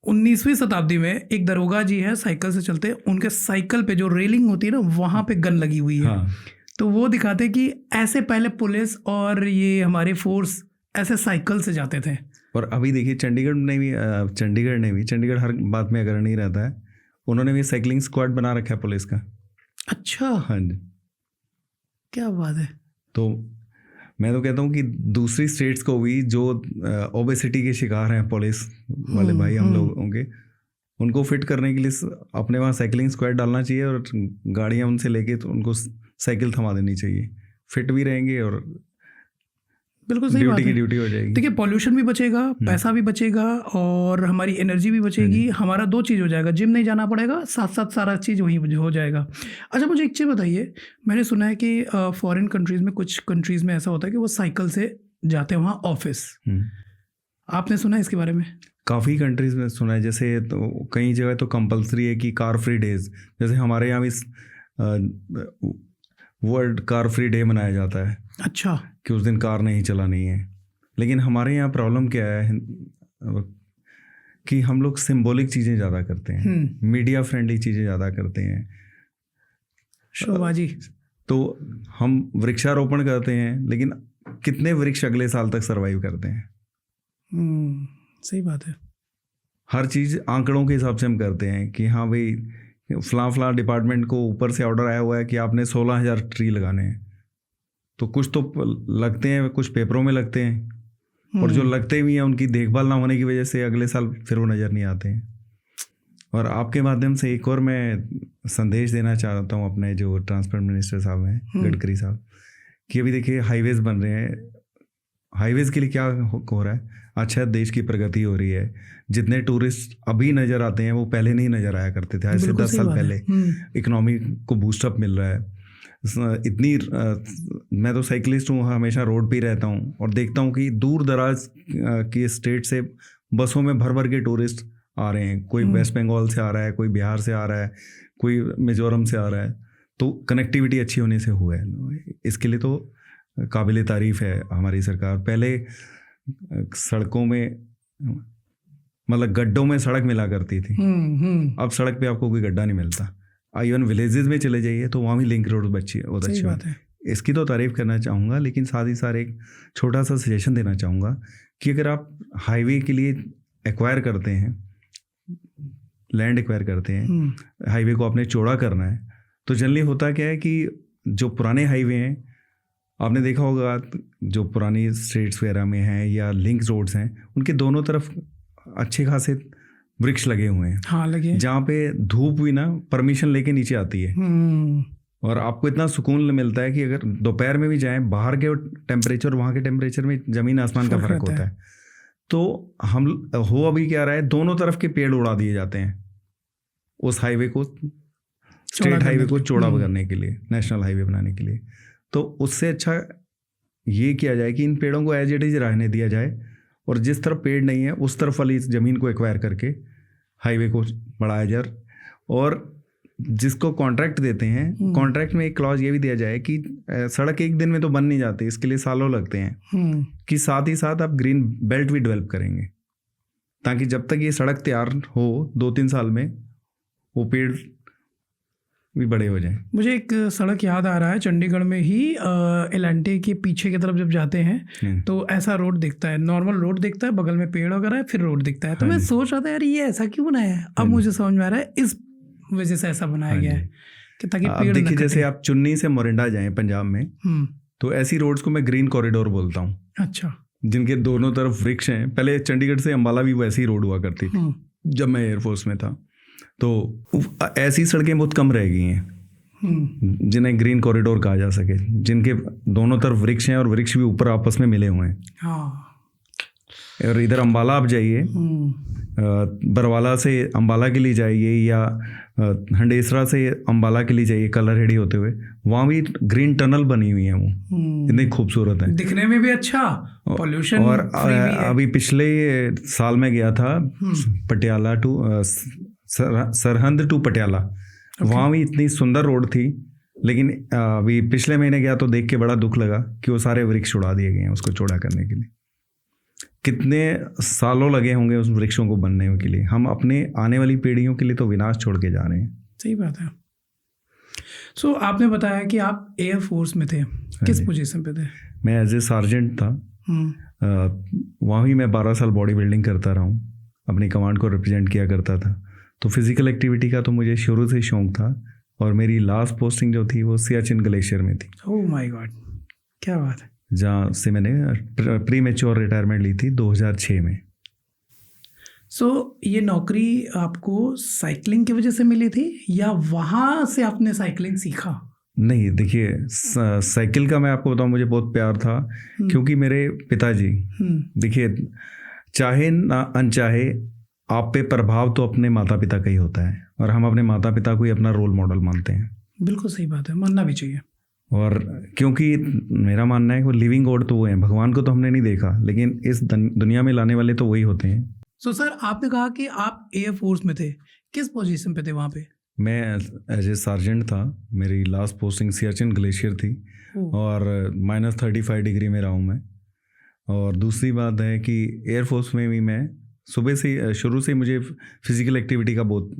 19वीं शताब्दी में एक दरोगा जी है, साइकिल से चलते, उनके साइकिल पे जो रेलिंग होती है ना, वहाँ पे गन लगी हुई है। हाँ। तो वो दिखाते कि ऐसे पहले पुलिस और ये हमारे फोर्स ऐसे साइकिल से जाते थे। और अभी देखिए चंडीगढ़ हर बात में अगर नहीं रहता है, उन्होंने भी साइकिलिंग स्क्वाड बना रखा है पुलिस का। अच्छा, हाँ जी, क्या बात है। तो मैं तो कहता हूँ कि दूसरी स्टेट्स को भी जो ओबेसिटी के शिकार हैं पुलिस वाले भाई हम लोग होंगे, उनको फिट करने के लिए अपने वहाँ साइकिलिंग स्क्वाड डालना चाहिए और गाड़ियाँ उनसे लेके तो उनको साइकिल थमा देनी चाहिए। फिट भी रहेंगे और बिल्कुल सही बात ड्यूटी की है। ड्यूटी हो जाएगी। देखिए, पॉल्यूशन भी बचेगा, पैसा भी बचेगा और हमारी एनर्जी भी बचेगी। हमारा 2 चीज़ हो जाएगा, जिम नहीं जाना पड़ेगा, साथ साथ सारा चीज़ वहीं हो जाएगा। अच्छा, मुझे एक चीज़ बताइए, मैंने सुना है कि फॉरेन कंट्रीज़ में, कुछ कंट्रीज़ में ऐसा होता है कि वो साइकिल से जाते हैं वहाँ ऑफिस। आपने सुना है इसके बारे में? काफ़ी कंट्रीज़ में सुना है, जैसे तो कई जगह तो कंपलसरी है कि कार फ्री डेज, जैसे हमारे यहाँ भी वर्ल्ड कार फ्री डे मनाया जाता है। अच्छा, कि उस दिन कार नहीं चलानी है। लेकिन हमारे यहाँ प्रॉब्लम क्या है कि हम लोग सिंबॉलिक चीज़ें ज़्यादा करते हैं, मीडिया फ्रेंडली चीज़ें ज़्यादा करते हैं, शोबाजी। तो हम वृक्षारोपण करते हैं, लेकिन कितने वृक्ष अगले साल तक सर्वाइव करते हैं? सही बात है। हर चीज़ आंकड़ों के हिसाब से हम करते हैं कि हाँ भाई, फलां डिपार्टमेंट को ऊपर से ऑर्डर आया हुआ है कि आपने 16,000 ट्री लगाने हैं, तो कुछ तो लगते हैं, कुछ पेपरों में लगते हैं, और जो लगते भी हैं उनकी देखभाल ना होने की वजह से अगले साल फिर वो नज़र नहीं आते हैं। और आपके माध्यम से एक और मैं संदेश देना चाहता हूँ अपने जो ट्रांसपोर्ट मिनिस्टर साहब हैं, गडकरी साहब, कि अभी देखिए हाईवेज़ बन रहे हैं। हाईवेज़ के लिए क्या हो रहा है? अच्छा, देश की प्रगति हो रही है। जितने टूरिस्ट अभी नज़र आते हैं वो पहले नहीं नज़र आया करते थे, आज से 10 साल पहले। इकोनॉमी को बूस्टअप मिल रहा है। इतनी मैं तो साइकिलिस्ट हूँ, हमेशा रोड पे ही रहता हूँ और देखता हूँ कि दूर दराज की स्टेट से बसों में भर भर के टूरिस्ट आ रहे हैं। कोई वेस्ट बंगाल से आ रहा है, कोई बिहार से आ रहा है, कोई मिजोरम से आ रहा है। तो कनेक्टिविटी अच्छी होने से हुआ है। इसके लिए तो काबिल तारीफ़ है हमारी सरकार। पहले सड़कों में, मतलब गड्ढों में सड़क मिला करती थी, अब सड़क पे आपको कोई गड्ढा नहीं मिलता। इवन विलेजेस में चले जाइए तो वहाँ भी लिंक रोड बहुत अच्छी बात है। इसकी तो तारीफ़ करना चाहूँगा, लेकिन साथ ही साथ एक छोटा सा सजेशन देना चाहूँगा कि अगर आप हाईवे के लिए एक्वायर करते हैं, लैंड एक्वायर करते हैं, हाईवे को आपने चौड़ा करना है, तो जनरली होता क्या है कि जो पुराने हाईवे हैं, आपने देखा होगा जो पुरानी स्टेट्स वगैरह में हैं या लिंक रोड्स हैं, उनके दोनों तरफ अच्छे खासे वृक्ष लगे हुए हैं। हाँ, लगे, जहाँ पे धूप भी ना परमिशन लेके नीचे आती है और आपको इतना सुकून मिलता है कि अगर दोपहर में भी जाएं, बाहर के टेम्परेचर वहाँ के टेम्परेचर में ज़मीन आसमान का फ़र्क होता है। तो हम हो अभी क्या रहा है, दोनों तरफ के पेड़ उड़ा दिए जाते हैं उस हाईवे को, स्टेट हाईवे को चौड़ा करने के लिए, नेशनल हाईवे बनाने के लिए। तो उससे अच्छा ये किया जाए कि इन पेड़ों को एज इट इज रहने दिया जाए और जिस तरफ पेड़ नहीं है उस तरफ वाली ज़मीन को एक्वायर करके हाईवे को बढ़ाया जाए। और जिसको कॉन्ट्रैक्ट देते हैं, कॉन्ट्रैक्ट में एक क्लॉज ये भी दिया जाए कि सड़क एक दिन में तो बन नहीं जाती, इसके लिए सालों लगते हैं, कि साथ ही साथ आप ग्रीन बेल्ट भी डेवलप करेंगे, ताकि जब तक ये सड़क तैयार हो 2-3 साल में वो पेड़ भी बड़े हो जाएं। मुझे एक सड़क याद आ रहा है, चंडीगढ़ में ही एलांटे के पीछे की तरफ जब जाते हैं तो ऐसा रोड दिखता है, नॉर्मल रोड दिखता है, बगल में पेड़ वगैरह है, फिर रोड दिखता है। तो मैं सोच रहा था यार ये ऐसा क्यों बनाया है, अब मुझे समझ में आ रहा है इस वजह से ऐसा बनाया गया है कि ताकि पेड़ देखिए, जैसे आप चुन्नी से मोरिंडा जाएं पंजाब में, तो ऐसी रोड्स को मैं ग्रीन कॉरिडोर बोलता हूँ। अच्छा, जिनके दोनों तरफ वृक्ष हैं। पहले चंडीगढ़ से अम्बाला भी वैसी रोड हुआ करती थी जब मैं एयरफोर्स में था, तो ऐसी सड़कें बहुत कम रह गई हैं जिन्हें ग्रीन कॉरिडोर कहा जा सके, जिनके दोनों तरफ वृक्ष हैं और वृक्ष भी ऊपर आपस में मिले हुए हैं। हाँ। और इधर अम्बाला आप जाइए, बरवाला से अम्बाला के लिए जाइए या हंडेसरा से अम्बाला के लिए जाइए कलर हेडी होते हुए, वहाँ भी ग्रीन टनल बनी हुई है, वो इतनी खूबसूरत है, दिखने में भी अच्छा, पॉल्यूशन और अभी पिछले साल में गया था पटियाला टू सरहंद टू पटियाला, वहाँ भी इतनी सुंदर रोड थी, लेकिन अभी पिछले महीने गया तो देख के बड़ा दुख लगा कि वो सारे वृक्ष उड़ा दिए गए हैं उसको चौड़ा करने के लिए। कितने सालों लगे होंगे उस वृक्षों को बनने के लिए। हम अपने आने वाली पीढ़ियों के लिए तो विनाश छोड़ के जा रहे हैं। सही बात है। सो आपने बताया कि आप एयर फोर्स में थे, किस पोजीशन पे थे? मैं एज ए सार्जेंट था। वहाँ भी मैं 12 साल बॉडी बिल्डिंग करता रहा हूँ, अपनी कमांड को रिप्रेजेंट किया करता था। तो फिजिकल एक्टिविटी का तो मुझे शुरू से शौक था, और मेरी लास्ट पोस्टिंग जो थी वो सियाचिन ग्लेशियर में थी। ओह माय गॉड, क्या बात है। जहाँ से मैंने प्री मैच्योर रिटायरमेंट ली थी 2006 में। सो ये नौकरी आपको साइकिलिंग की वजह से मिली थी या वहाँ से आपने साइकिलिंग सीखा? नहीं, देखिए साइकिल का मैं आपको बताऊं, मुझे बहुत प्यार था, क्योंकि मेरे पिताजी, देखिए चाहे ना अनचाहे आप पे प्रभाव तो अपने माता पिता का ही होता है, और हम अपने माता पिता को ही अपना रोल मॉडल मानते हैं। बिल्कुल सही बात है, मानना भी चाहिए। और क्योंकि मेरा मानना है कि वो लिविंग गॉड तो वो हैं, भगवान को तो हमने नहीं देखा, लेकिन इस दुनिया में लाने वाले तो वही होते हैं। सो सर, आपने कहा कि आप एयर फोर्स में थे, किस पोजीशन पे थे वहाँ पे? मैं एज ए सार्जेंट था। मेरी लास्ट पोस्टिंग सियाचिन ग्लेशियर थी, और -35 डिग्री में रहा हूँ मैं। और दूसरी बात है कि एयरफोर्स में भी मैं सुबह से शुरू से मुझे फिजिकल एक्टिविटी का बहुत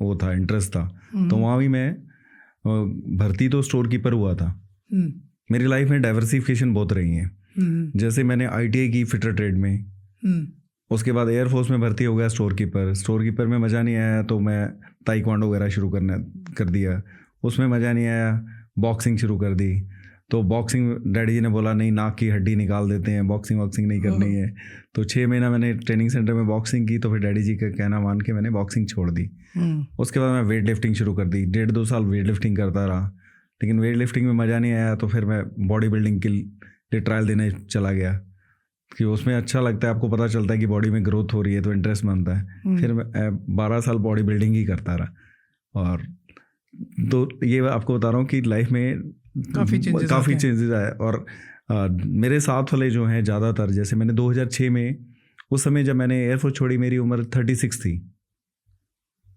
वो था, इंटरेस्ट था। तो वहाँ भी मैं भर्ती तो स्टोर कीपर हुआ था। मेरी लाइफ में डाइवर्सिफिकेशन बहुत रही है। जैसे मैंने ITI की फिटर ट्रेड में, उसके बाद एयरफोर्स में भर्ती हो गया स्टोर कीपर में मज़ा नहीं आया तो मैं ताइक्वांडो वगैरह शुरू कर दिया। उसमें मज़ा नहीं आया, बॉक्सिंग शुरू कर दी। तो बॉक्सिंग डैडी जी ने बोला नहीं, नाक की हड्डी निकाल देते हैं, बॉक्सिंग नहीं करनी है। तो 6 महीना मैंने ट्रेनिंग सेंटर में बॉक्सिंग की, तो फिर डैडी जी का कहना मान के मैंने बॉक्सिंग छोड़ दी। उसके बाद मैं वेट लिफ्टिंग शुरू कर दी। 1.5-2 साल वेट लिफ्टिंग करता रहा, लेकिन वेट लिफ्टिंग में मज़ा नहीं आया, तो फिर मैं बॉडी बिल्डिंग के लिए ट्रायल देने चला गया, कि उसमें अच्छा लगता है, आपको पता चलता है कि बॉडी में ग्रोथ हो रही है तो इंटरेस्ट बनता है। फिर मैं 12 साल बॉडी बिल्डिंग ही करता रहा। और तो ये आपको बता रहा हूँ कि लाइफ में काफ़ी चेंजेस आए। और मेरे साथ वाले जो हैं ज़्यादातर, जैसे मैंने 2006 में, उस समय जब मैंने एयरफोर्स छोड़ी मेरी उम्र 36 थी।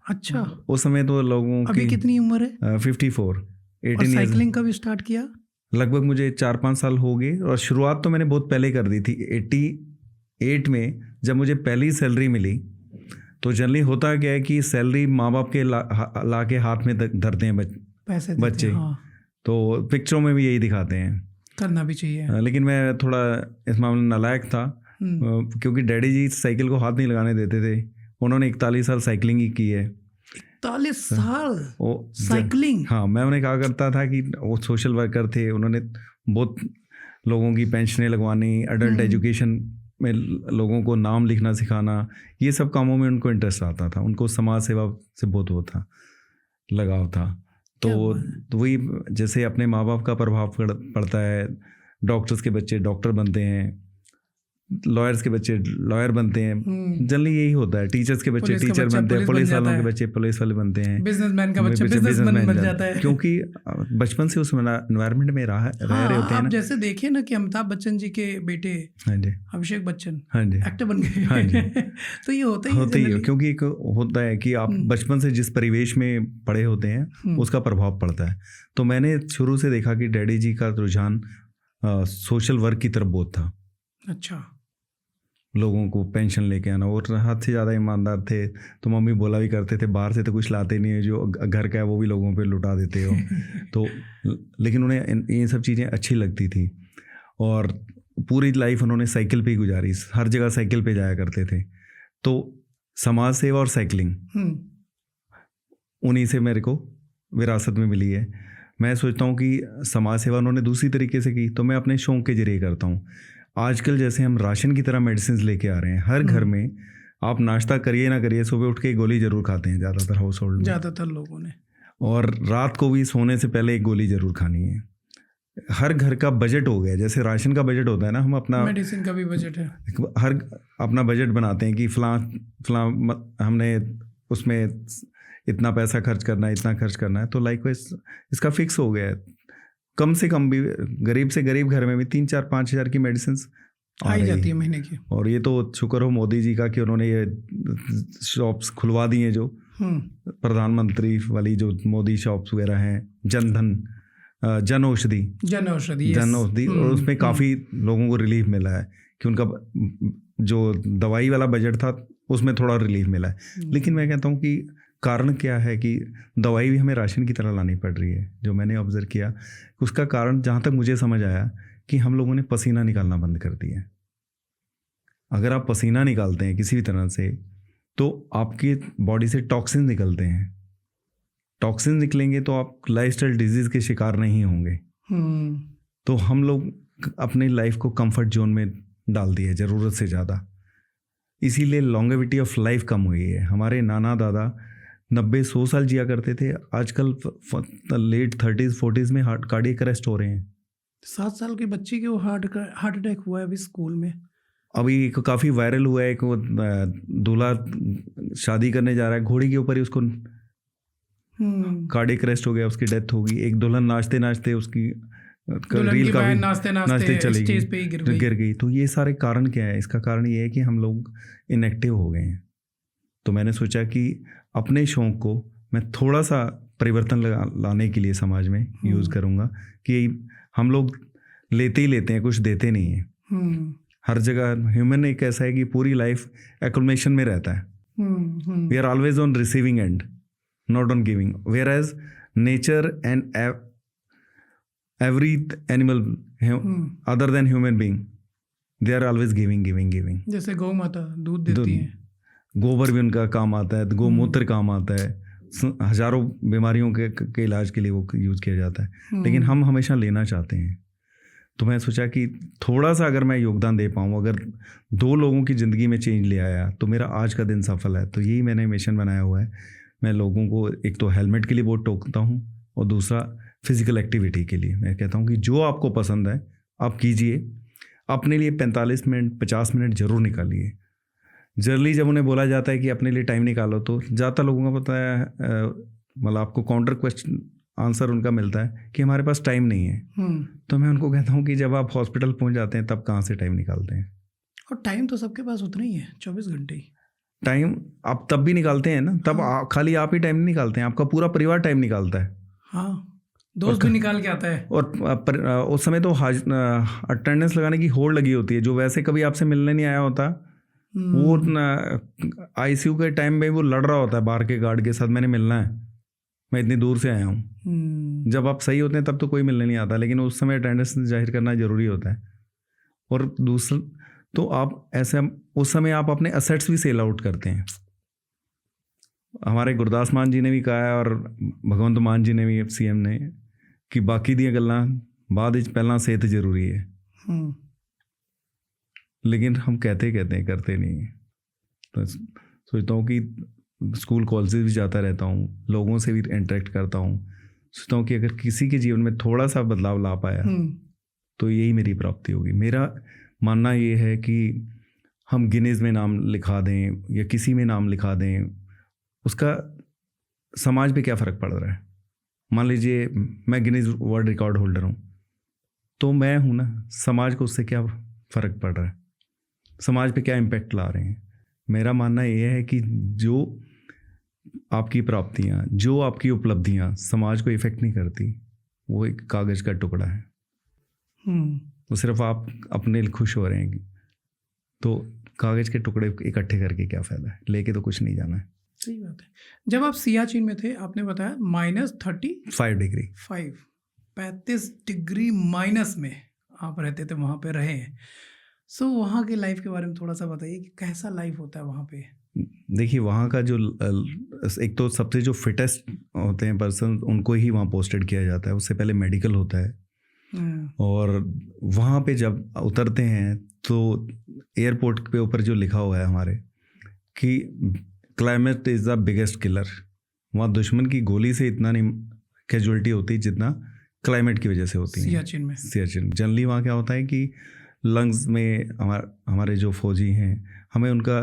अच्छा, उस समय तो लोगों की अभी कितनी उम्र है? 54। 18 साइकिलिंग कब स्टार्ट किया? लगभग मुझे 4-5 साल हो गए, और शुरुआत तो मैंने बहुत पहले कर दी थी। 88 में जब मुझे पहली सैलरी मिली, तो जनरली होता क्या है कि सैलरी माँ बाप के ला के हाथ में धरते हैं पैसे बच्चे। हाँ। तो पिक्चरों में भी यही दिखाते हैं, करना भी चाहिए। लेकिन मैं थोड़ा इस मामले में नालायक था, क्योंकि डैडी जी साइकिल को हाथ नहीं लगाने देते थे। उन्होंने 41 साल साइकिलिंग ही की है। 41 साल साइकिलिंग? हाँ, मैं उन्हें कहा करता था कि वो सोशल वर्कर थे, उन्होंने बहुत लोगों की पेंशनें लगवानी, अडल्ट एजुकेशन में लोगों को नाम लिखना सिखाना, ये सब कामों में उनको इंटरेस्ट आता था। उनको समाज सेवा से बहुत वो था, लगाव था। तो वही, जैसे अपने माँ बाप का प्रभाव पड़ता है, डॉक्टर्स के बच्चे डॉक्टर बनते हैं, लॉयर्स के बच्चे लॉयर बनते हैं, जनरली यही होता है। टीचर्स के बच्चे टीचर बनते हैं, पुलिस वालों के बच्चे पुलिस वाले बनते हैं, बिजनेसमैन का बच्चा बिजनेसमैन बन जाता है, क्योंकि बचपन से उस एनवायरनमेंट में रह रहे होते हैं ना। जैसे देखिए ना कि अमिताभ बच्चन जी के बेटे अभिषेक बच्चन एक्टर बन गए। तो ये होता ही है, क्योंकि एक होता है कि आप बचपन से जिस परिवेश में पड़े होते हैं उसका प्रभाव पड़ता है। तो मैंने शुरू से देखा कि डैडी जी का रुझान सोशल वर्क की तरफ बहुत था। अच्छा, लोगों को पेंशन लेके आना, और हद से ज़्यादा ईमानदार थे। तो मम्मी बोला भी करते थे, बाहर से तो कुछ लाते नहीं है, जो घर का है वो भी लोगों पे लुटा देते हो। तो लेकिन उन्हें ये सब चीज़ें अच्छी लगती थी, और पूरी लाइफ उन्होंने साइकिल पे ही गुजारी, हर जगह साइकिल पे जाया करते थे। तो समाज सेवा और साइकिलिंग उन्हीं से मेरे को विरासत में मिली है। मैं सोचता हूँ कि समाज सेवा उन्होंने दूसरी तरीके से की, तो मैं अपने शौक के जरिए करता हूँ। आजकल जैसे हम राशन की तरह मेडिसिन लेके आ रहे हैं, हर घर में आप नाश्ता करिए ना करिए, सुबह उठ के गोली जरूर खाते हैं ज़्यादातर हाउस होल्ड में, ज़्यादातर लोगों ने, और रात को भी सोने से पहले एक गोली जरूर खानी है। हर घर का बजट हो गया, जैसे राशन का बजट होता है ना, हम अपना मेडिसिन का भी बजट है, हर अपना बजट बनाते हैं कि फलां हमने उसमें इतना पैसा खर्च करना है, इतना खर्च करना है। तो लाइकवाइज इसका फिक्स हो गया है। कम से कम भी गरीब से गरीब घर में भी 3-4-5 हज़ार की मेडिसिन आ ही जाती है महीने की। और ये तो शुक्र हो मोदी जी का कि उन्होंने ये शॉप्स खुलवा दी हैं, जो प्रधानमंत्री वाली जो मोदी शॉप्स वगैरह हैं, जन औषधि और उसमें काफ़ी लोगों को रिलीफ मिला है कि उनका जो दवाई वाला बजट था उसमें थोड़ा रिलीफ मिला है। लेकिन मैं कहता हूँ कि कारण क्या है कि दवाई भी हमें राशन की तरह लानी पड़ रही है। जो मैंने ऑब्जर्व किया उसका कारण जहाँ तक मुझे समझ आया कि हम लोगों ने पसीना निकालना बंद कर दिया है। अगर आप पसीना निकालते हैं किसी भी तरह से तो आपकी बॉडी से टॉक्सिन निकलते हैं। टॉक्सिन निकलेंगे तो आप लाइफस्टाइल डिजीज़ के शिकार नहीं होंगे। तो हम लोग अपनी लाइफ को कंफर्ट जोन में डाल दिए ज़रूरत से ज़्यादा, इसीलिए लॉन्गेविटी ऑफ लाइफ कम हुई है। हमारे नाना दादा 90-100 साल जिया करते थे, आजकल लेट 30s 40s में कार्डियक अरेस्ट हो रहे हैं। 7 साल की बच्ची के वो हार्ट अटैक हुआ है अभी स्कूल में। अभी काफ़ी वायरल हुआ है, एक वो दूल्हा शादी करने जा रहा है, घोड़ी के ऊपर ही उसको कार्डियक अरेस्ट हो गया, उसकी डेथ होगी। एक दुल्हन नाचते नाचते उसकी रील का नाचते चली गई, गिर गई। तो ये सारे कारण क्या है? इसका कारण ये है कि हम लोग इनएक्टिव हो गए हैं। तो मैंने सोचा कि अपने शौक़ को मैं थोड़ा सा परिवर्तन लाने के लिए समाज में यूज़ करूँगा कि हम लोग लेते ही लेते हैं, कुछ देते नहीं हैं। हर जगह ह्यूमन एक ऐसा है कि पूरी लाइफ एक्युमुलेशन में रहता है। We are always on receiving end, not on giving, whereas nature and every animal other than human being, they are always giving. जैसे गौ माता दूध देती है, गोबर भी उनका काम आता है, गोमूत्र काम आता है, हजारों बीमारियों के इलाज के लिए वो यूज़ किया जाता है। लेकिन हम हमेशा लेना चाहते हैं। तो मैं सोचा कि थोड़ा सा अगर मैं योगदान दे पाऊँ, अगर 2 लोगों की ज़िंदगी में चेंज ले आया तो मेरा आज का दिन सफल है। तो यही मैंने मिशन बनाया हुआ है। मैं लोगों को एक तो हेलमेट के लिए बहुत टोकता हूँ और दूसरा फिज़िकल एक्टिविटी के लिए। मैं कहता हूँ कि जो आपको पसंद है आप कीजिए, अपने लिए 45 मिनट 50 मिनट ज़रूर निकालिए। जनरली जब उन्हें बोला जाता है कि अपने लिए टाइम निकालो तो ज़्यादा लोगों का पता है, मतलब आपको काउंटर क्वेश्चन आंसर उनका मिलता है कि हमारे पास टाइम नहीं है। तो मैं उनको कहता हूँ कि जब आप हॉस्पिटल पहुँच जाते हैं तब कहाँ से टाइम निकालते हैं? और टाइम तो सबके पास उतना ही है, 24 घंटे ही टाइम आप तब भी निकालते हैं ना, तब खाली आप ही टाइम नहीं निकालते हैं, आपका पूरा परिवार टाइम निकालता है। हाँ, दोस्त भी निकाल के आता है। और उस समय तो अटेंडेंस लगाने की होड़ लगी होती है। जो वैसे कभी आपसे मिलने नहीं आया होता वो आईसीयू के टाइम में वो लड़ रहा होता है बाहर के गार्ड के साथ, मैंने मिलना है, मैं इतनी दूर से आया हूँ। जब आप सही होते हैं तब तो कोई मिलने नहीं आता, लेकिन उस समय अटेंडेंस जाहिर करना ज़रूरी होता है। और दूसरा तो आप ऐसे उस समय आप अपने असेट्स भी सेल आउट करते हैं। हमारे गुरदास मान जी ने भी कहा है और भगवंत मान जी ने भी, सीएम ने, कि बाकी दी गल्लां बाद विच पहला सेहत जरूरी है। लेकिन हम कहते हैं करते नहीं हैं। तो सोचता हूँ कि स्कूल कॉलेजेस भी जाता रहता हूँ, लोगों से भी इंटरेक्ट करता हूँ, सोचता हूँ कि अगर किसी के जीवन में थोड़ा सा बदलाव ला पाया तो यही मेरी प्राप्ति होगी। मेरा मानना ये है कि हम गिनीज में नाम लिखा दें या किसी में नाम लिखा दें, उसका समाज पे क्या फ़र्क पड़ रहा है? मान लीजिए मैं गिनीज वर्ल्ड रिकॉर्ड होल्डर हूँ, तो मैं हूँ ना, समाज को उससे क्या फ़र्क पड़ रहा है? समाज पे क्या इम्पैक्ट ला रहे हैं? मेरा मानना ये है कि जो आपकी प्राप्तियाँ, जो आपकी उपलब्धियाँ समाज को इफ़ेक्ट नहीं करती, वो एक कागज़ का टुकड़ा है। वो सिर्फ आप अपने लिए खुश हो रहे हैं, तो कागज़ के टुकड़े इकट्ठे करके क्या फ़ायदा है? लेके तो कुछ नहीं जाना है। सही बात है। जब आप सियाचिन में थे, आपने बताया -35 डिग्री 35 डिग्री माइनस में आप रहते थे, वहाँ पे रहे हैं। सो वहाँ के लाइफ के बारे में थोड़ा सा बताइए कि कैसा लाइफ होता है वहाँ पे? देखिए, वहाँ का जो एक तो सबसे जो फिटेस्ट होते हैं पर्सन, उनको ही वहाँ पोस्टेड किया जाता है। उससे पहले मेडिकल होता है। और वहाँ पे जब उतरते हैं तो एयरपोर्ट पे ऊपर जो लिखा हुआ है हमारे कि climate is the biggest killer. वहाँ दुश्मन की गोली से इतना नहीं कैजुअलिटी होती जितना क्लाइमेट की वजह से होती है सियाचिन। जनरली वहाँ क्या होता है कि लंग्स में हमारे जो फौजी हैं, हमें उनका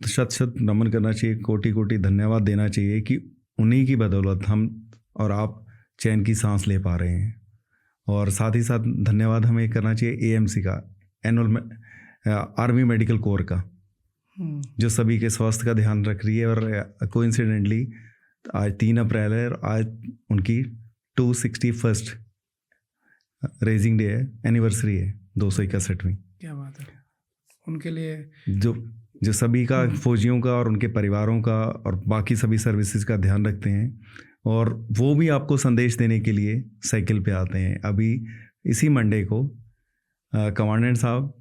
शत नमन करना चाहिए, कोटि कोटि धन्यवाद देना चाहिए कि उन्हीं की बदौलत हम और आप चैन की सांस ले पा रहे हैं। और साथ ही साथ धन्यवाद हमें करना चाहिए एएमसी का, एनुअल आर्मी मेडिकल कोर का, जो सभी के स्वास्थ्य का ध्यान रख रही है। और कोइंसिडेंटली आज 3 अप्रैल है और आज उनकी 261st रेजिंग डे है, एनिवर्सरी है, 261वीं। क्या बात है। उनके लिए जो सभी का, फौजियों का और उनके परिवारों का और बाकी सभी सर्विसेज का ध्यान रखते हैं, और वो भी आपको संदेश देने के लिए साइकिल पे आते हैं। अभी इसी मंडे को कमांडेंट साहब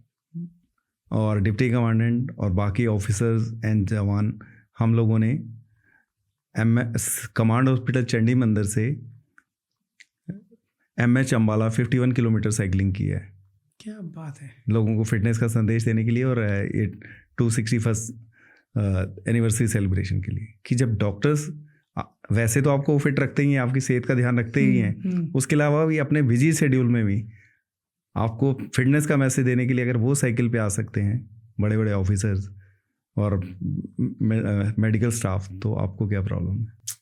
और डिप्टी कमांडेंट और बाकी ऑफिसर्स एंड जवान, हम लोगों ने कमांड हॉस्पिटल चंडी मंदिर से MH अम्बाला 51 किलोमीटर साइकिलिंग की है। क्या बात है। लोगों को फिटनेस का संदेश देने के लिए, और ये 261st एनिवर्सरी सेलिब्रेशन के लिए, कि जब डॉक्टर्स वैसे तो आपको फिट रखते ही हैं, आपकी सेहत का ध्यान रखते ही हैं, उसके अलावा भी अपने बिजी शेड्यूल में भी आपको फिटनेस का मैसेज देने के लिए अगर वो साइकिल पे आ सकते हैं, बड़े बड़े ऑफिसर्स और मेडिकल स्टाफ, तो आपको क्या प्रॉब्लम है।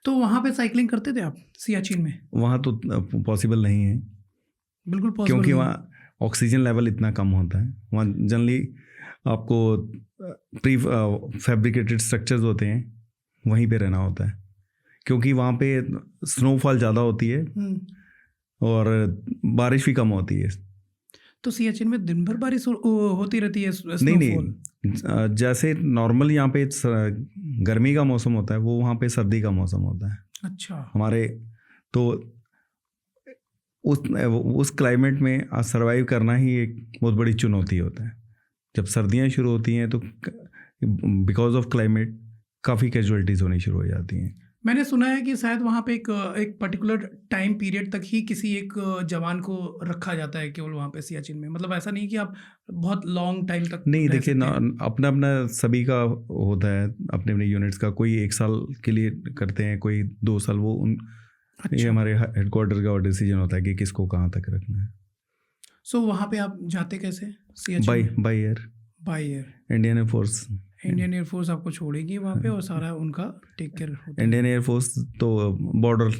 तो वहाँ पे साइकिलिंग करते थे आप सियाचिन में? वहाँ तो पॉसिबल नहीं है, बिल्कुल पॉसिबल, क्योंकि वहाँ ऑक्सीजन लेवल इतना कम होता है। वहाँ जनरली आपको प्री फैब्रिकेटेड स्ट्रक्चर्स होते हैं, वहीं पे रहना होता है, क्योंकि वहाँ पे स्नोफॉल ज़्यादा होती है और बारिश भी कम होती है। तो सियाचिन में दिन भर बारिश होती रहती है? नहीं, जैसे नॉर्मल यहाँ पे गर्मी का मौसम होता है, वो वहाँ पे सर्दी का मौसम होता है। अच्छा। हमारे तो उस क्लाइमेट में सरवाइव करना ही एक बहुत बड़ी चुनौती होता है। जब सर्दियाँ शुरू होती हैं तो बिकॉज ऑफ क्लाइमेट काफ़ी कैजुअलिटीज़ होनी शुरू हो जाती हैं। मैंने सुना है कि शायद वहाँ पे एक पर्टिकुलर टाइम पीरियड तक ही किसी एक जवान को रखा जाता है केवल वहाँ पे सियाचिन में, मतलब ऐसा नहीं कि आप बहुत लॉन्ग टाइम तक नहीं। देखिए अपना अपना सभी का होता है, अपने अपने यूनिट्स का, कोई 1 साल के लिए करते हैं, कोई 2 साल, वो अच्छा। ये हमारे हेडक्वार्टर का डिसीजन होता है कि किसको कहाँ तक रखना है। सो वहाँ पे आप जाते कैसे Siachen? By air. Indian air force आपको छोड़ेगी वहाँ पे और सारा उनका टेक केयर होता है। इंडियन एयरफोर्स तो बॉर्डर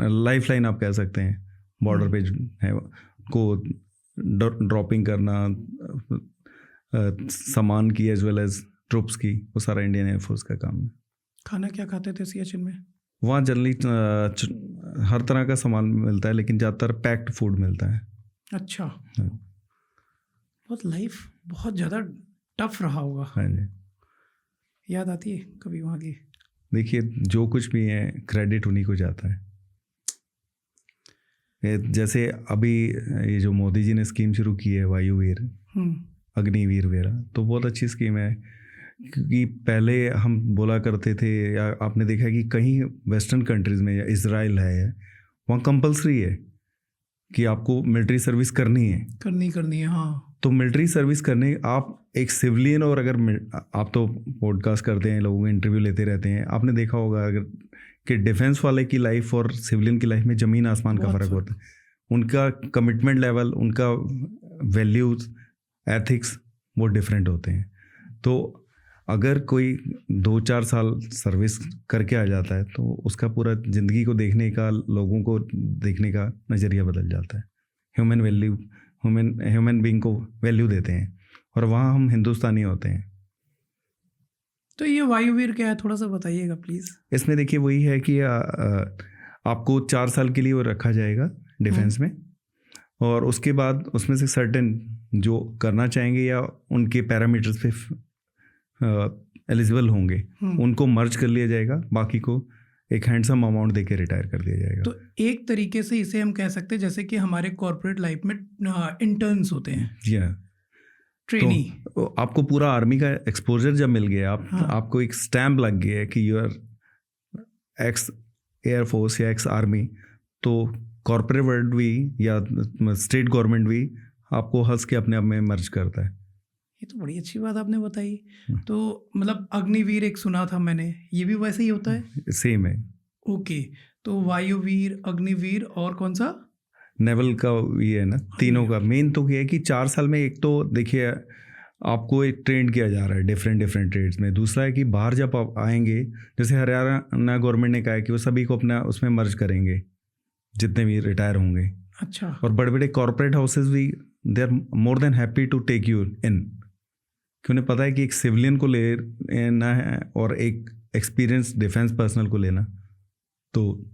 लाइफ लाइन आप कह सकते हैं, बॉर्डर पे है को ड्रॉपिंग करना सामान की एज वेल एज ट्रुप्स की, वो सारा इंडियन एयरफोर्स का काम है। खाना क्या खाते थे सियाचिन में? वहाँ जनरली हर तरह का सामान मिलता है, लेकिन ज़्यादातर पैक्ड फूड मिलता है। अच्छा। बहुत लाइफ बहुत ज़्यादा टफ रहा होगा। हाँ जी। याद आती है कभी वहाँ की? देखिए, जो कुछ भी है क्रेडिट उन्हीं को जाता है। जैसे अभी ये जो मोदी जी ने स्कीम शुरू की है, वायुवीर, अग्निवीर वगैरह, तो बहुत अच्छी स्कीम है। क्योंकि पहले हम बोला करते थे, या आपने देखा है कि कहीं वेस्टर्न कंट्रीज़ में, या इजराइल है, वहाँ कंपलसरी है कि आपको मिलिट्री सर्विस करनी है। हाँ। तो मिलिट्री सर्विस करने, आप एक सिविलियन, और अगर आप तो पॉडकास्ट करते हैं, लोगों के इंटरव्यू लेते रहते हैं, आपने देखा होगा अगर कि डिफेंस वाले की लाइफ और सिविलियन की लाइफ में ज़मीन आसमान का फ़र्क होता है। उनका कमिटमेंट लेवल, उनका वैल्यूज, एथिक्स वो डिफरेंट होते हैं। तो अगर कोई 2-4 साल सर्विस करके आ जाता है तो उसका पूरा ज़िंदगी को देखने का, लोगों को देखने का नज़रिया बदल जाता है। ह्यूमन बीइंग को वैल्यू देते हैं, और वहाँ हम हिंदुस्तानी होते हैं। तो ये वायुवीर क्या है, थोड़ा सा बताइएगा प्लीज़। इसमें देखिए वही है कि आपको 4 साल के लिए वो रखा जाएगा डिफेंस में, और उसके बाद उसमें से सर्टेन जो करना चाहेंगे या उनके पैरामीटर्स पे एलिजिबल होंगे, उनको मर्ज कर लिया जाएगा, बाकी को एक हैंडसम अमाउंट देके रिटायर कर दिया जाएगा। तो एक तरीके से इसे हम कह सकते हैं जैसे कि हमारे कॉर्पोरेट लाइफ में इंटर्न्स होते हैं। जी हाँ, ट्रेनी। तो आपको पूरा आर्मी का एक्सपोजर जब मिल गया, आपको एक स्टैम्प लग गया है कि यू आर एक्स एयरफोर्स या एक्स आर्मी, तो कॉर्पोरेट वर्ल्ड भी या स्टेट गवर्नमेंट भी आपको हंस के अपने आप में मर्ज करता है। ये तो बड़ी अच्छी बात आपने बताई। तो मतलब अग्निवीर एक सुना था मैंने, ये भी वैसे ही होता है? सेम है। ओके, तो वायुवीर, अग्निवीर और कौन सा? नेवल का ये है ना, तीनों का मेन तो ये है कि 4 साल में एक तो देखिए आपको एक ट्रेंड किया जा रहा है डिफरेंट ट्रेड्स में। दूसरा है कि बाहर जब आप आएंगे, जैसे हरियाणा गवर्नमेंट ने कहा है कि वो सभी को अपना उसमें मर्ज करेंगे जितने भी रिटायर होंगे। अच्छा। और बड़े बड़े कॉर्पोरेट हाउसेस भी they are more than happy to take you in, कि उन्हें पता है कि एक सिविलियन को लेना है और एक एक्सपीरियंस डिफेंस पर्सनल को लेना, तो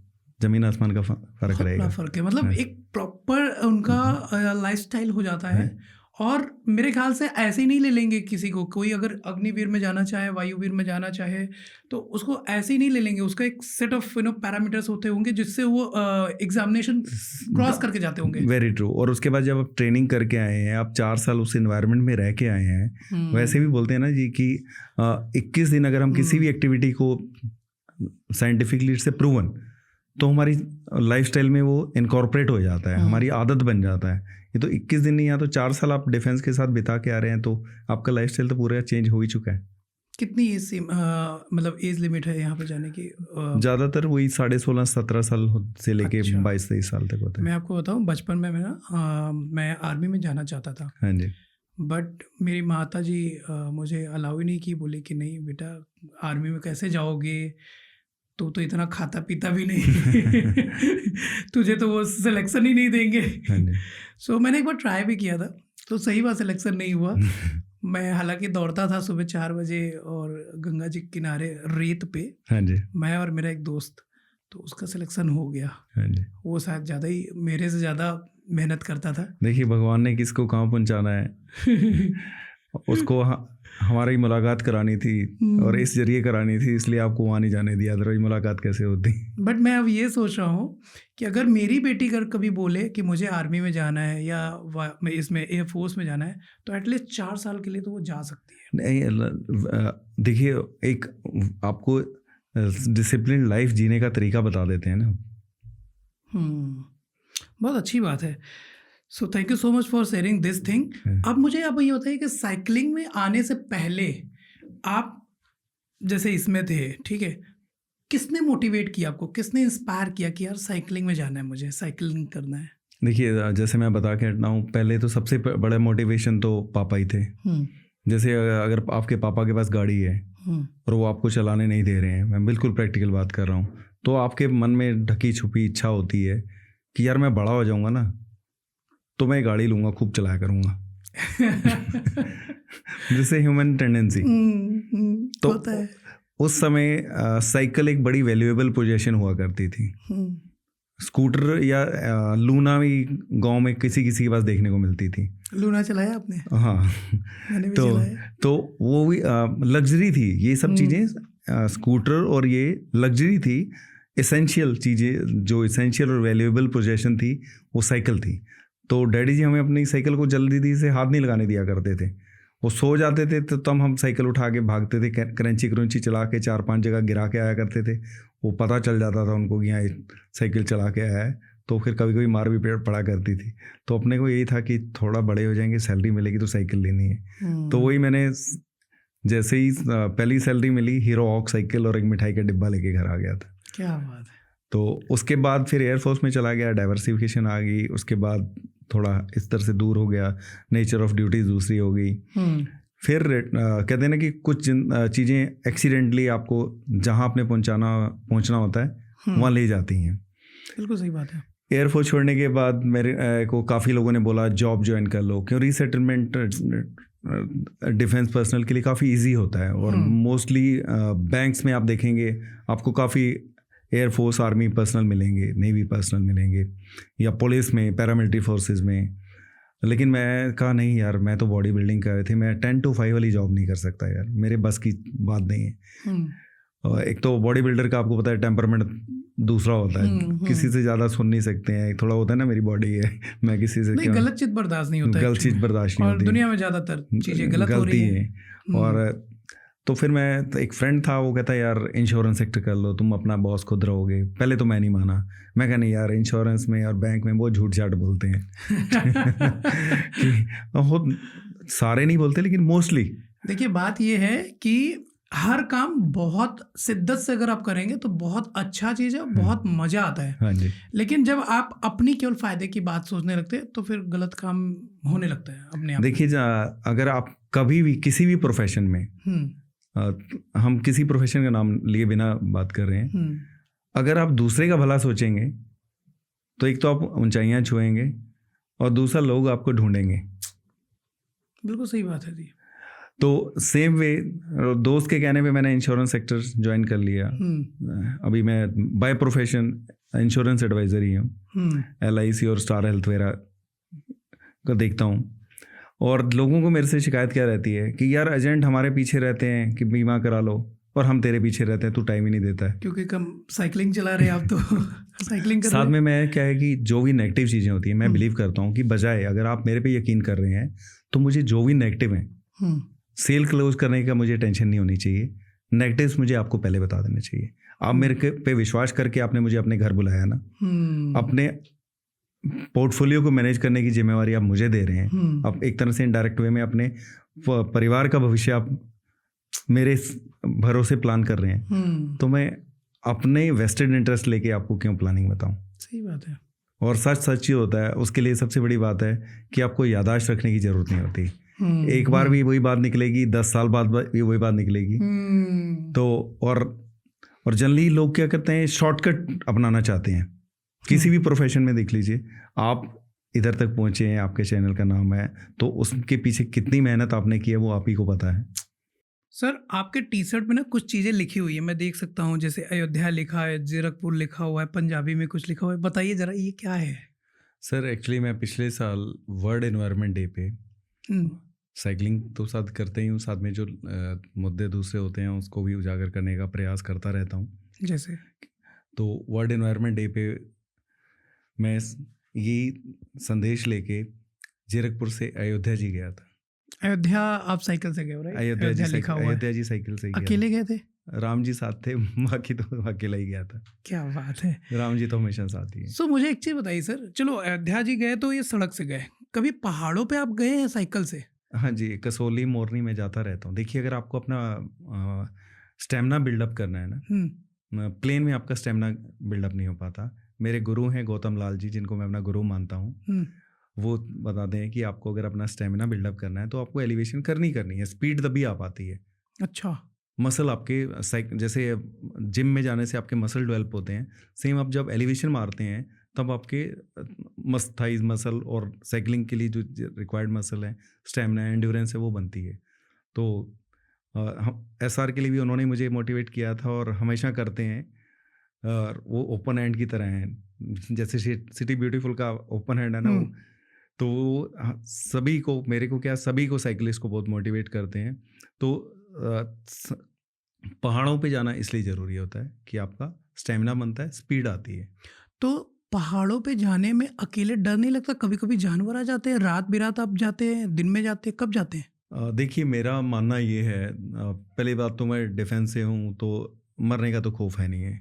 जमीन आसमान का फर्क रहेगा। फर्क है, मतलब एक प्रॉपर उनका लाइफस्टाइल हो जाता है। और मेरे ख्याल से ऐसे ही नहीं ले लेंगे किसी को, कोई अगर अग्निवीर में जाना चाहे, वायुवीर में जाना चाहे, तो उसको ऐसे ही नहीं ले लेंगे। उसका एक सेट ऑफ पैरामीटर्स होते होंगे जिससे वो एग्जामिनेशन क्रॉस करके जाते होंगे। Very true. और उसके बाद जब आप ट्रेनिंग करके आए हैं, आप 4 साल उस इन्वायरमेंट में रह के आए हैं, वैसे भी बोलते हैं ना जी कि 21 दिन अगर हम किसी भी एक्टिविटी को साइंटिफिकली से प्रूवन, तो हमारी लाइफस्टाइल में वो इनकॉर्पोरेट हो जाता है, हमारी आदत बन जाता है। ये तो 21 दिन नहीं, यहाँ तो 4 साल आप डिफेंस के साथ बिता के आ रहे हैं, तो आपका लाइफस्टाइल तो पूरा चेंज हो ही चुका है। कितनी एज मतलब एज लिमिट है यहाँ पे जाने की? ज़्यादातर वही 16.5-17 साल से लेके 22-23 साल तक होता है। मैं आपको बताऊँ, बचपन में मैं आर्मी में जाना चाहता था। हाँ जी। बट मेरी माता जी मुझे अलाउ ही नहीं की, बोले कि नहीं बेटा, आर्मी में कैसे जाओगे, तू तो इतना खाता पीता भी नहीं तुझे तो वो सिलेक्शन ही नहीं देंगे। सो मैंने एक बार ट्राई भी किया था, तो सही बात सिलेक्शन नहीं हुआ। मैं हालांकि दौड़ता था सुबह 4 बजे और गंगा जी के किनारे रेत पे, हाँ जी, मैं और मेरा एक दोस्त, तो उसका सिलेक्शन हो गया। हाँ जी। वो शायद ज़्यादा ही मेरे से ज़्यादा मेहनत करता था। देखिए भगवान ने किसको कहाँ पहुँचाना है उसको हमारी मुलाकात करानी थी और इस जरिए करानी थी, इसलिए आपको वहाँ नहीं जाने दिया, अदरवाइज मुलाकात कैसे होती। बट मैं अब ये सोच रहा हूँ कि अगर मेरी बेटी अगर कभी बोले कि मुझे आर्मी में जाना है या इसमें एयरफोर्स में जाना है, तो एटलीस्ट 4 साल के लिए तो वो जा सकती है। नहीं, देखिए, एक आपको डिसिप्लिन लाइफ जीने का तरीका बता देते हैं ना। बहुत अच्छी बात है। So thank you so much for sharing this thing. अब मुझे आप ये बताइए कि साइकिलिंग में आने से पहले आप जैसे इसमें थे, ठीक है, किसने मोटिवेट किया आपको, किसने इंस्पायर किया कि यार साइकिलिंग में जाना है, मुझे साइकिलिंग करना है? देखिए, जैसे मैं बता के हटना हूँ, पहले तो सबसे बड़ा मोटिवेशन तो पापा ही थे। जैसे अगर आपके पापा के पास गाड़ी है और वो आपको चलाने नहीं दे रहे हैं, मैं बिल्कुल प्रैक्टिकल बात कर रहा हूँ, तो आपके मन में ढकी छुपी इच्छा होती है कि यार मैं बड़ा हो जाऊँगा ना, तो मैं गाड़ी लूँगा, खूब चलाया करूँगा जिससे ह्यूमन टेंडेंसी। तो होता है। उस समय साइकिल एक बड़ी वैल्यूएबल पोजीशन हुआ करती थी। स्कूटर या लूना भी गांव में किसी किसी के पास देखने को मिलती थी। लूना चलाया आपने? हाँ, मैंने भी चलाया। तो वो भी लग्जरी थी, ये सब चीज़ें स्कूटर और ये लग्जरी थी। एसेंशियल चीज़ें, जो एसेंशियल और वैल्यूएबल पोजीशन थी, वो साइकिल थी। तो डैडी जी हमें अपनी साइकिल को जल्दी से हाथ नहीं लगाने दिया करते थे। वो सो जाते थे तो तब हम साइकिल उठा के भागते थे, क्रंची चला के 4-5 जगह गिरा के आया करते थे। वो पता चल जाता था उनको कि यहाँ साइकिल चला के आया है, तो फिर कभी कभी मार भी पड़ा करती थी। तो अपने को यही था कि थोड़ा बड़े हो जाएंगे, सैलरी मिलेगी तो साइकिल लेनी है। तो वही मैंने जैसे ही पहली सैलरी मिली, हीरो हॉक साइकिल और एक मिठाई का डिब्बा लेके घर आ गया था। क्या बात है। तो उसके बाद फिर एयरफोर्स में चला गया, डाइवर्सिफिकेशन आ गई। उसके बाद थोड़ा इस तरह से दूर हो गया, नेचर ऑफ ड्यूटीज दूसरी हो गई। फिर कहते हैं ना कि कुछ चीज़ें एक्सीडेंटली आपको जहाँ आपने पहुँचना होता है वहाँ ले जाती हैं। बिल्कुल सही बात है। एयरफोर्स छोड़ने के बाद मेरे को काफ़ी लोगों ने बोला जॉब ज्वाइन कर लो, क्यों रीसेटलमेंट डिफेंस पर्सनल के लिए काफ़ी इजी होता है। और मोस्टली बैंक्स में आप देखेंगे आपको काफ़ी एयरफोर्स आर्मी पर्सनल मिलेंगे, नेवी पर्सनल मिलेंगे, या पुलिस में, पैरामिलिट्री फोर्सेस में। लेकिन मैं कहा नहीं यार, मैं तो बॉडी बिल्डिंग कर रहे थे, मैं 10 to 5 वाली जॉब नहीं कर सकता यार, मेरे बस की बात नहीं है। और एक तो बॉडी बिल्डर का आपको पता है टेम्परामेंट दूसरा होता है, किसी से ज़्यादा सुन नहीं सकते हैं। थोड़ा होता है ना, मेरी बॉडी है, मैं किसी से नहीं, गलत चीज़ बर्दाश्त नहीं होता, गलत चीज़ बर्दाश्त नहीं होती। दुनिया में ज़्यादातर चीज़ें गलत हो रही है। और तो फिर मैं, तो एक फ्रेंड था, वो कहता यार इंश्योरेंस सेक्टर कर लो, तुम अपना बॉस खुद रहोगे। पहले तो मैं नहीं माना, मैं कहा नहीं यार, इंश्योरेंस में और बैंक में बहुत झूठ झाट बोलते हैं सारे नहीं बोलते, लेकिन मोस्टली। देखिए बात ये है कि हर काम बहुत शिद्दत से अगर आप करेंगे तो बहुत अच्छा चीज़ है, बहुत मज़ा आता है। हाँ जी। लेकिन जब आप अपनी केवल फ़ायदे की बात सोचने लगते हैं तो फिर गलत काम होने लगता है अपने आप। देखिए, अगर आप कभी भी किसी भी प्रोफेशन में, हम किसी प्रोफेशन का नाम लिए बिना बात कर रहे हैं, अगर आप दूसरे का भला सोचेंगे तो एक तो आप ऊंचाइयां छुएंगे, और दूसरा लोग आपको ढूंढेंगे। बिल्कुल सही बात है जी। तो सेम वे दोस्त के कहने पे मैंने इंश्योरेंस सेक्टर ज्वाइन कर लिया। अभी मैं बाय प्रोफेशन इंश्योरेंस एडवाइजर ही हूँ। LIC और स्टार हेल्थ वगैरह को देखता हूँ। और लोगों को मेरे से शिकायत क्या रहती है कि यार एजेंट हमारे पीछे रहते हैं कि बीमा करा लो, और हम तेरे पीछे रहते हैं, तू टाइम ही नहीं देता है। क्योंकि कम साइकिलिंग चला रहे हैं आप तो साइकिलिंग कर साथ में मैं क्या है कि जो भी नेगेटिव चीज़ें होती हैं मैं बिलीव करता हूँ कि बजाय अगर आप मेरे पे यकीन कर रहे हैं तो मुझे जो भी नेगेटिव है सेल क्लोज करने का मुझे टेंशन नहीं होनी चाहिए। नेगेटिव्स मुझे आपको पहले बता देने चाहिए। आप मेरे पे विश्वास करके आपने मुझे अपने घर बुलाया ना, अपने पोर्टफोलियो को मैनेज करने की जिम्मेवारी आप मुझे दे रहे हैं। आप एक तरह से इनडायरेक्ट वे में अपने परिवार का भविष्य आप मेरे भरोसे प्लान कर रहे हैं, तो मैं अपने वेस्टेड इंटरेस्ट लेके आपको क्यों प्लानिंग बताऊं। सही बात है। और सच ही होता है। उसके लिए सबसे बड़ी बात है कि आपको याददाश्त रखने की जरूरत नहीं होती। एक बार भी वही बात निकलेगी, 10 साल बाद भी वही बात निकलेगी। तो और जनरली लोग क्या करते हैं, शॉर्टकट अपनाना चाहते हैं। किसी भी प्रोफेशन में देख लीजिए, आप इधर तक पहुंचे हैं, आपके चैनल का नाम है, तो उसके पीछे कितनी मेहनत आपने की है वो आप ही को पता है। सर आपके टी शर्ट में ना कुछ चीज़ें लिखी हुई है, मैं देख सकता हूँ, जैसे अयोध्या लिखा है, जीरकपुर लिखा हुआ है, पंजाबी में कुछ लिखा हुआ है, बताइए ज़रा ये क्या है। सर एक्चुअली मैं पिछले साल वर्ल्ड एनवायरनमेंट डे पे साइकिलिंग तो साथ करते ही हूँ, साथ में जो मुद्दे दूसरे होते हैं उसको भी उजागर करने का प्रयास करता रहता हूँ। जैसे तो वर्ल्ड एनवायरनमेंट डे पे मैं ये संदेश लेके जीरकपुर से अयोध्या जी गया था। अयोध्या आप साइकिल से गए हो? राइट, अयोध्या जी लिखा हुआ है। अयोध्या जी साइकिल से गया। अकेले गए थे? राम जी साथ थे, बाकी तो अकेला ही गया था। क्या बात है, राम जी तो हमेशा साथ ही हैं। सो मुझे एक चीज़ बताइए सर, चलो अयोध्या जी गए तो ये सड़क से गए, कभी पहाड़ों पे आप गए हैं साइकिल से? हाँ जी, कसौली मोरनी में जाता रहता हूँ। देखिए अगर आपको अपना स्टेमिना बिल्डअप करना है ना, प्लेन में आपका स्टेमिना बिल्डअप नहीं हो पाता। मेरे गुरु हैं गौतम लाल जी, जिनको मैं अपना गुरु मानता हूँ। वो बताते हैं कि आपको अगर अपना स्टेमिना बिल्डअप करना है तो आपको एलिवेशन करनी है, स्पीड तभी आ पाती है। अच्छा। मसल आपके जैसे जिम में जाने से आपके मसल डेवलप होते हैं, सेम आप जब एलिवेशन मारते हैं तब आपके थाइज मसल और साइकिलिंग के लिए जो रिक्वायर्ड मसल है, स्टेमिना एंड्योरेंस है, वो बनती है। तो हम SR के लिए भी उन्होंने मुझे मोटिवेट किया था और हमेशा करते हैं। और वो ओपन हैंड की तरह हैं, जैसे सिटी ब्यूटीफुल का ओपन हैंड है ना, वो तो सभी को, मेरे को क्या, सभी को, साइकिलिस्ट को बहुत मोटिवेट करते हैं। तो पहाड़ों पे जाना इसलिए ज़रूरी होता है कि आपका स्टेमिना बनता है, स्पीड आती है। तो पहाड़ों पे जाने में अकेले डर नहीं लगता? कभी कभी जानवर आ जाते हैं, रात बिरात आप जाते हैं, दिन में जाते हैं, कब जाते हैं? देखिए मेरा मानना ये है, पहली बात तो मैं डिफेंस से हूँ, तो मरने का तो खौफ है नहीं है।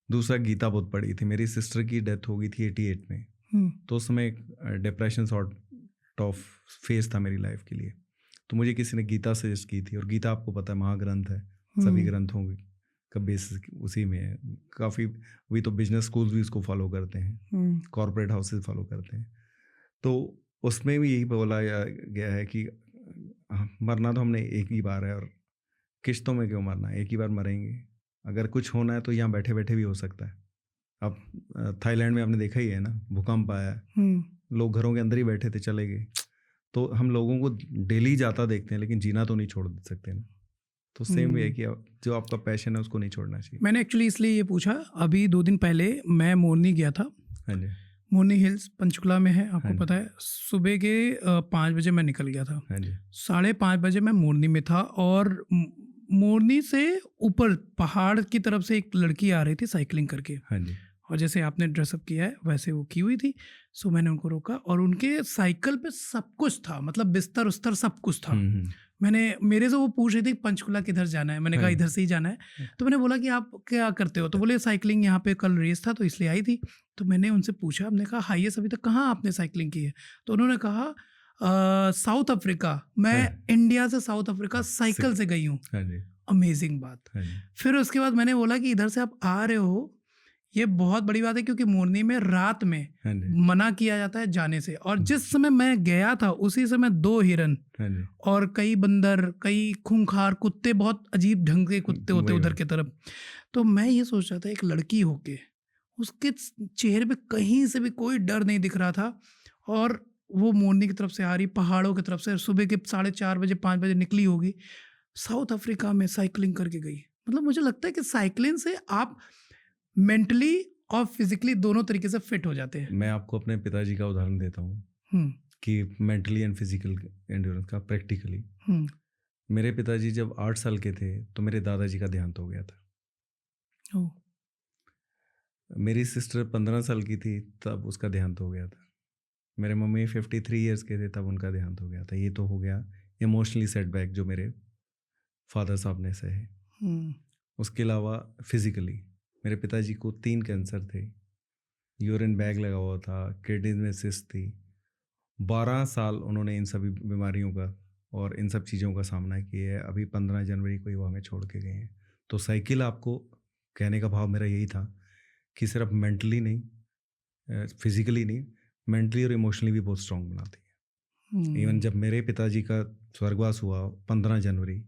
दूसरा, गीता बहुत पढ़ी थी। मेरी सिस्टर की डेथ हो गई थी 88 में, तो उस समय डिप्रेशन सॉर्ट ऑफ फेज था मेरी लाइफ के लिए। तो मुझे किसी ने गीता सजेस्ट की थी, और गीता आपको पता है महाग्रंथ है, सभी ग्रंथों का बेसिस उसी में है। काफ़ी अभी तो बिजनेस स्कूल भी उसको फॉलो करते हैं, कॉर्पोरेट हाउसेस फॉलो करते हैं। तो उसमें भी यही बोला गया है कि मरना तो हमने एक ही बार है, और किश्तों में क्यों मरना, एक ही बार मरेंगे। अगर कुछ होना है तो यहाँ बैठे बैठे भी हो सकता है। अब थाईलैंड में आपने देखा ही है ना, भूकंप आया, लोग घरों के अंदर ही बैठे थे, चले गए। तो हम लोगों को डेली जाता देखते हैं, लेकिन जीना तो नहीं छोड़ सकते ना। तो सेम वे है कि जो आपका पैशन है उसको नहीं छोड़ना चाहिए। मैंने एक्चुअली इसलिए ये पूछा, अभी 2 दिन पहले मैं मोरनी गया था। हाँ जी। मोरनी हिल्स पंचकुला में है, आपको पता है। सुबह के 5 बजे मैं निकल गया था। हाँ जी। 5:30 बजे मैं मोरनी में था, और मोरनी से ऊपर पहाड़ की तरफ से एक लड़की आ रही थी साइकिलिंग करके। हाँ जी। और जैसे आपने ड्रेसअप किया है वैसे वो की हुई थी। सो मैंने उनको रोका, और उनके साइकिल पे सब कुछ था, मतलब बिस्तर उस्तर सब कुछ था। मेरे से वो पूछ रही थी पंचकुला किधर जाना है। मैंने कहा इधर से ही जाना है। तो मैंने बोला कि आप क्या करते हो? तो बोले साइकिलिंग, यहाँ पे कल रेस था तो इसलिए आई थी। तो मैंने उनसे पूछा, हमने कहा हाईएस्ट अभी तक कहाँ आपने साइकिलिंग की है? तो उन्होंने कहा साउथ अफ्रीका। मैं इंडिया से साउथ अफ्रीका साइकिल से गई हूँ। अमेजिंग बात। फिर उसके बाद मैंने बोला कि इधर से आप आ रहे हो, ये बहुत बड़ी बात है, क्योंकि मोरनी में रात में मना किया जाता है जाने से। और जिस समय मैं गया था उसी समय 2 हिरन और कई बंदर, कई खूंखार कुत्ते, बहुत अजीब ढंग के कुत्ते होते उधर की तरफ। तो मैं ये सोच रहा था, एक लड़की होके उसके चेहरे पे कहीं से भी कोई डर नहीं दिख रहा था, और वो मोरनी की तरफ से आ रही, पहाड़ों की तरफ से, सुबह के 4:30 बजे 5 बजे निकली होगी, साउथ अफ्रीका में साइकिलिंग करके गई। मतलब मुझे लगता है कि साइकिलिंग से आप मेंटली और फिजिकली दोनों तरीके से फिट हो जाते हैं। मैं आपको अपने पिताजी का उदाहरण देता हूँ हम्म कि मेंटली एंड फिजिकल एंड्योरेंस का प्रैक्टिकली। हम्म मेरे पिताजी जब 8 साल के थे तो मेरे दादाजी का देहांत हो गया था। ओ, मेरी सिस्टर 15 साल की थी तब उसका देहांत हो गया था। मेरे मम्मी 53 ईयर्स के थे तब उनका देहांत हो गया था। ये तो हो गया इमोशनली सेटबैक जो मेरे फादर साहब ने सहे। हम्म उसके अलावा फिजिकली मेरे पिताजी को 3 कैंसर थे, यूरिन बैग लगा हुआ था, किडनी में सिस्ट थी। 12 साल उन्होंने इन सभी बीमारियों का और इन सब चीज़ों का सामना किया है। अभी 15 जनवरी को ही वो हमें छोड़ के गए हैं। तो साइकिल, आपको कहने का भाव मेरा यही था कि सिर्फ मेंटली नहीं, फिजिकली नहीं, मेंटली और इमोशनली भी बहुत स्ट्रांग बनाती है। इवन जब मेरे पिताजी का स्वर्गवास हुआ 15 जनवरी,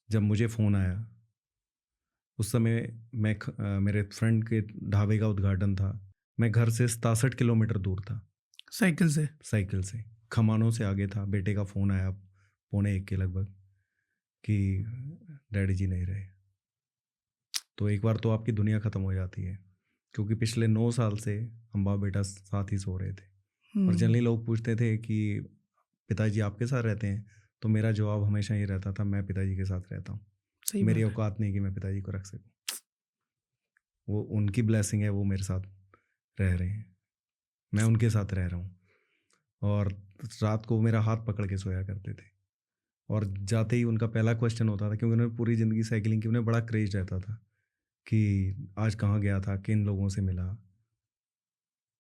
जब मुझे फ़ोन आया उस समय मेरे फ्रेंड के ढाबे का उद्घाटन था। मैं घर से 67 किलोमीटर दूर था साइकिल से खमानों से आगे था। बेटे का फ़ोन आया 12:45 के लगभग कि डैडी जी नहीं रहे। तो एक बार तो आपकी दुनिया ख़त्म हो जाती है, क्योंकि पिछले 9 साल से हम बाप बेटा साथ ही सो रहे थे। और जनरली लोग पूछते थे कि पिताजी आपके साथ रहते हैं, तो मेरा जवाब हमेशा ये रहता था, मैं पिताजी के साथ रहता हूँ। मेरी औकात नहीं कि मैं पिताजी को रख सकूँ। वो उनकी ब्लेसिंग है, वो मेरे साथ रह रहे हैं, मैं उनके साथ रह रहा हूँ। और रात को मेरा हाथ पकड़ के सोया करते थे। और जाते ही उनका पहला क्वेश्चन होता था, क्योंकि उन्होंने पूरी ज़िंदगी साइकिलिंग की, उन्हें बड़ा क्रेज रहता था कि आज कहाँ गया था, किन लोगों से मिला।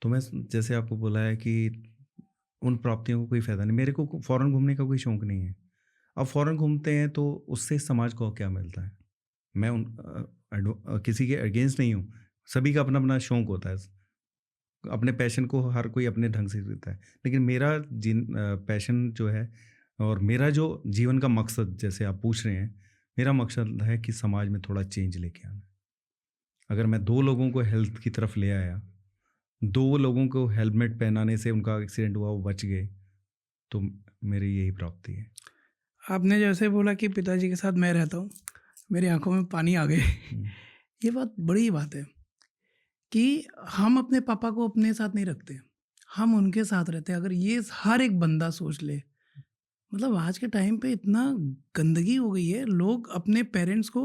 तो मैं जैसे आपको बोला है कि उन प्राप्तियों को कोई फ़ायदा नहीं। मेरे को फ़ॉरेन घूमने का कोई शौक़ नहीं है। अब फ़ॉरेन घूमते हैं तो उससे समाज को क्या मिलता है? मैं किसी के अगेंस्ट नहीं हूँ। सभी का अपना अपना शौक़ होता है, अपने पैशन को हर कोई अपने ढंग से जीता है। लेकिन मेरा पैशन जो है और मेरा जो जीवन का मकसद, जैसे आप पूछ रहे हैं, मेरा मकसद है कि समाज में थोड़ा चेंज लेके आना। अगर मैं 2 लोगों को हेल्थ की तरफ ले आया, 2 लोगों को हेलमेट पहनाने से उनका एक्सीडेंट हुआ, वो बच गए, तो मेरी यही प्राप्ति है। आपने जैसे बोला कि पिताजी के साथ मैं रहता हूँ, मेरी आंखों में पानी आ गए। ये बात बड़ी बात है कि हम अपने पापा को अपने साथ नहीं रखते, हम उनके साथ रहते हैं। अगर ये हर एक बंदा सोच ले, मतलब आज के टाइम पे इतना गंदगी हो गई है, लोग अपने पेरेंट्स को